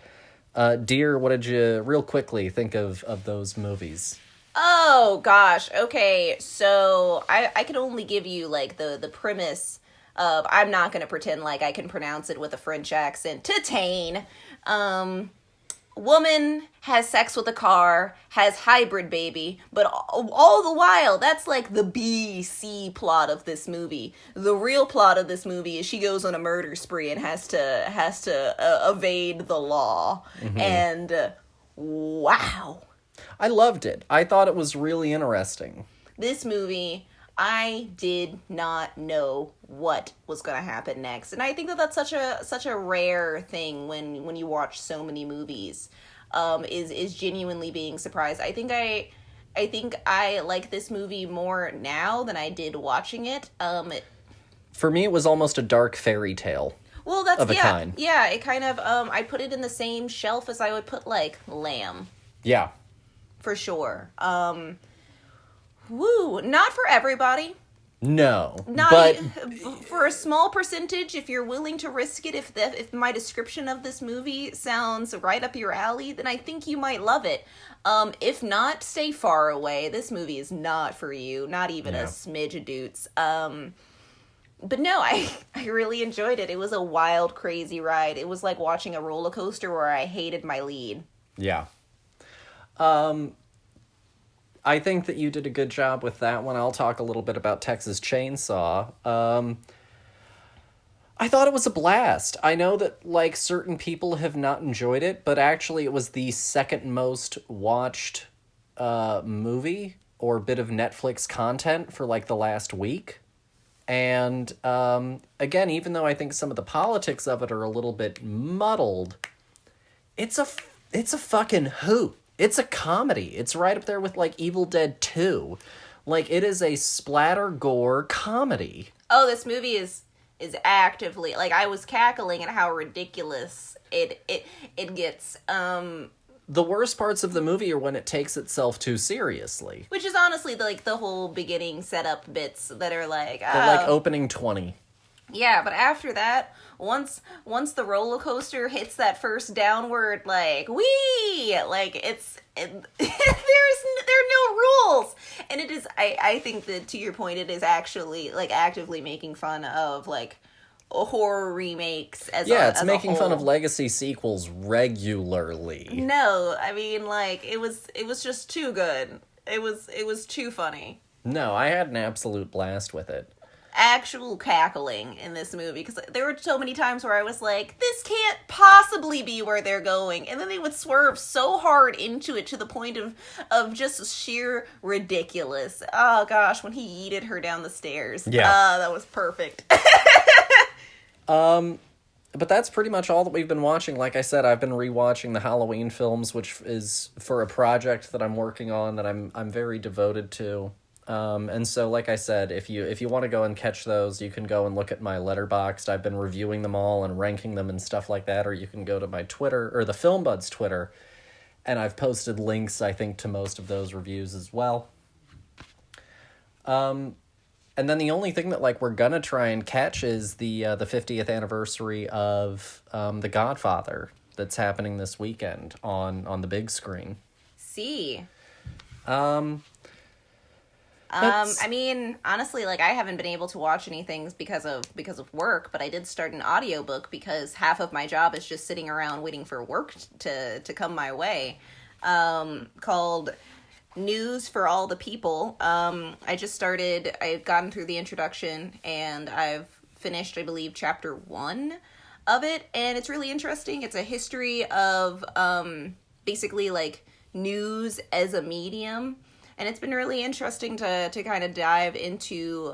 Dear, what did you, real quickly, think of those movies? Oh, gosh. Okay, so I can only give you, like, the premise of, I'm not going to pretend like I can pronounce it with a French accent. Titan. Woman has sex with a car, has hybrid baby, but all the while, that's like the B-C plot of this movie. The real plot of this movie is she goes on a murder spree and has to evade the law. Mm-hmm. And wow. I loved it. I thought it was really interesting. This movie, I did not know what was going to happen next. And I think that that's such a rare thing when you watch so many movies, is genuinely being surprised. I think I like this movie more now than I did watching it. For me, it was almost a dark fairy tale. Well, that's, of a kind. Yeah, it kind of, I put it in the same shelf as I would put, like, Lamb. Yeah. For sure. Not for everybody. No. But for a small percentage, if you're willing to risk it, if my description of this movie sounds right up your alley, then I think you might love it. If not, stay far away. This movie is not for you. Not even a smidge of doots. But no, I really enjoyed it. It was a wild, crazy ride. It was like watching a roller coaster where I hated my lead. Yeah. I think that you did a good job with that one. I'll talk a little bit about Texas Chainsaw. I thought it was a blast. I know that, like, certain people have not enjoyed it, but actually it was the second most watched movie or bit of Netflix content for, like, the last week. And, again, even though I think some of the politics of it are a little bit muddled, it's a fucking hoot. It's a comedy. It's right up there with, like, Evil Dead 2. Like, it is a splatter gore comedy. Oh, this movie is actively, like, I was cackling at how ridiculous it gets. The worst parts of the movie are when it takes itself too seriously. Which is honestly, like, the whole beginning setup bits that are like, the, like, opening 20. Yeah, but after that, once the roller coaster hits that first downward, like, whee! Like, there are no rules! And it is, I think that, to your point, it is actually, like, actively making fun of, like, horror remakes as it's making fun of legacy sequels regularly. No, I mean, like, it was just too good. It was too funny. No, I had an absolute blast with it. Actual cackling in this movie, because there were so many times where I was like, this can't possibly be where they're going, and then they would swerve so hard into it to the point of just sheer ridiculous. Oh gosh, when he yeeted her down the stairs. Yeah. That was perfect. But that's pretty much all that we've been watching. Like I said, I've been rewatching the Halloween films, which is for a project that I'm working on that I'm very devoted to. And so, like I said, if you want to go and catch those, you can go and look at my Letterboxd. I've been reviewing them all and ranking them and stuff like that. Or you can go to my Twitter, or the Film Buds Twitter, and I've posted links, I think, to most of those reviews as well. And then the only thing that, like, we're gonna try and catch is the 50th anniversary of The Godfather that's happening this weekend on the big screen. See. I mean, honestly, like, I haven't been able to watch anything because of work, but I did start an audiobook because half of my job is just sitting around waiting for work to come my way, called News for All the People. I've gotten through the introduction, and I've finished, I believe, chapter 1 of it, and it's really interesting. It's a history of, basically, like, news as a medium, and it's been really interesting to kind of dive into,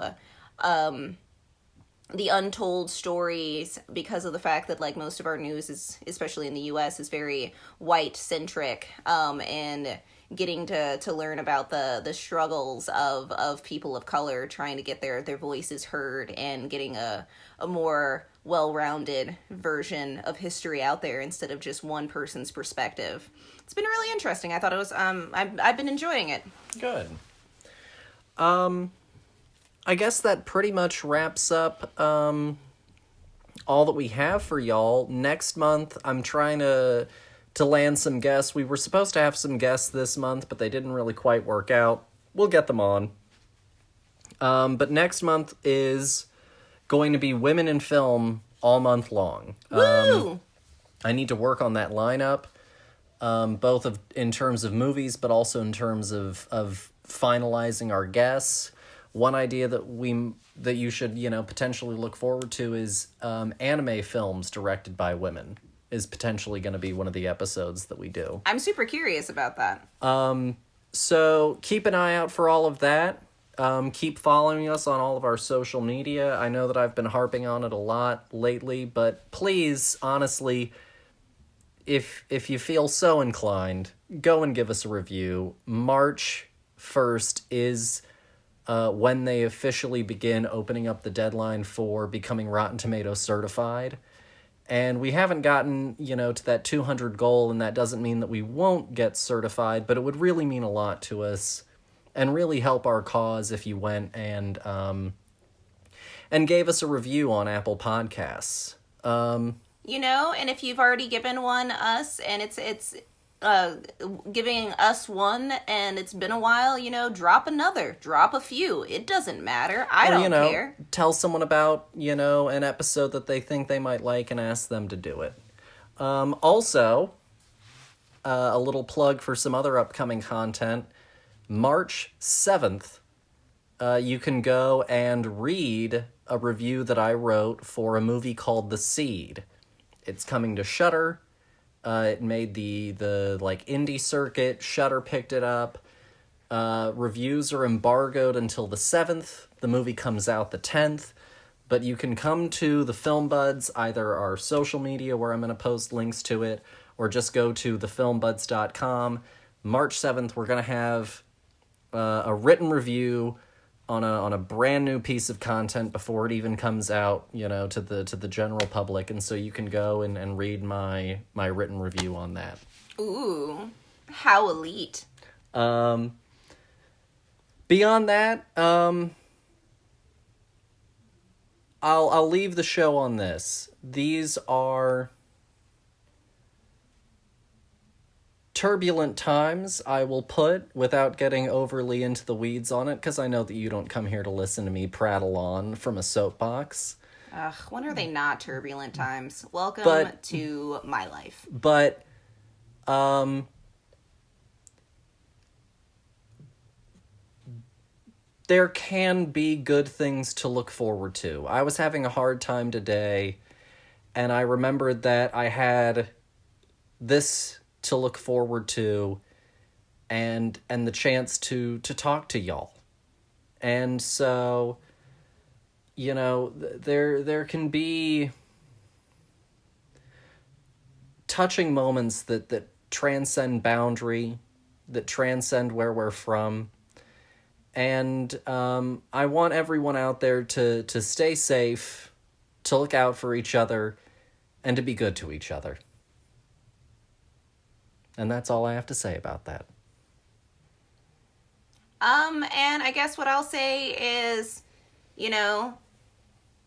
the untold stories, because of the fact that, like, most of our news is, especially in the US, is very white-centric, and getting to learn about the struggles of people of color trying to get their voices heard, and getting a more well-rounded version of history out there instead of just one person's perspective. It's been really interesting. I thought it was, I've been enjoying it. Good. I guess that pretty much wraps up all that we have for y'all. Next month, I'm trying to land some guests. We were supposed to have some guests this month, but they didn't really quite work out. We'll get them on. But next month is going to be Women in Film all month long. Woo! I need to work on that lineup, both in terms of movies, but also in terms of finalizing our guests. One idea that you should, potentially look forward to is anime films directed by women is potentially going to be one of the episodes that we do. I'm super curious about that. So keep an eye out for all of that. Keep following us on all of our social media. I know that I've been harping on it a lot lately, but please, honestly, if you feel so inclined, go and give us a review. March 1st is when they officially begin opening up the deadline for becoming Rotten Tomatoes certified. And we haven't gotten, to that 200 goal, and that doesn't mean that we won't get certified, but it would really mean a lot to us and really help our cause if you went and gave us a review on Apple Podcasts. And if you've already given one us, and it's giving us one, and it's been a while, drop another, drop a few. It doesn't matter. I don't care. Tell someone about, an episode that they think they might like and ask them to do it. Also, a little plug for some other upcoming content. March 7th, you can go and read a review that I wrote for a movie called The Seed. It's coming to Shudder. It made the indie circuit. Shudder picked it up. Reviews are embargoed until the 7th. The movie comes out the 10th. But you can come to the Film Buds, either our social media where I'm going to post links to it, or just go to thefilmbuds.com. March 7th, we're going to have a written review on a brand new piece of content before it even comes out, to the general public, and so you can go and read my written review on that. Ooh, how elite. Beyond that, I'll leave the show on this. These are turbulent times, I will put, without getting overly into the weeds on it, because I know that you don't come here to listen to me prattle on from a soapbox. Ugh, when are they not turbulent times? Welcome to my life. But, there can be good things to look forward to. I was having a hard time today, and I remembered that I had this to look forward to, and the chance to talk to y'all. And so, there can be touching moments that transcend boundary, that transcend where we're from. And I want everyone out there to stay safe, to look out for each other, and to be good to each other. And that's all I have to say about that. And I guess what I'll say is,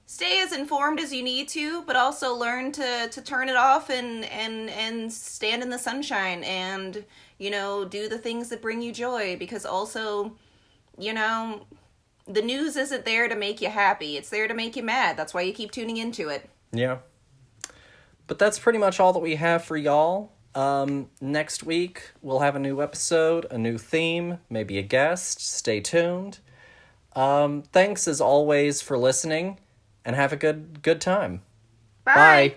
stay as informed as you need to, but also learn to turn it off and stand in the sunshine and, do the things that bring you joy, because also, the news isn't there to make you happy. It's there to make you mad. That's why you keep tuning into it. Yeah. But that's pretty much all that we have for y'all. Next week, we'll have a new episode, a new theme, maybe a guest. Stay tuned. Thanks as always for listening, and have a good time. Bye. Bye.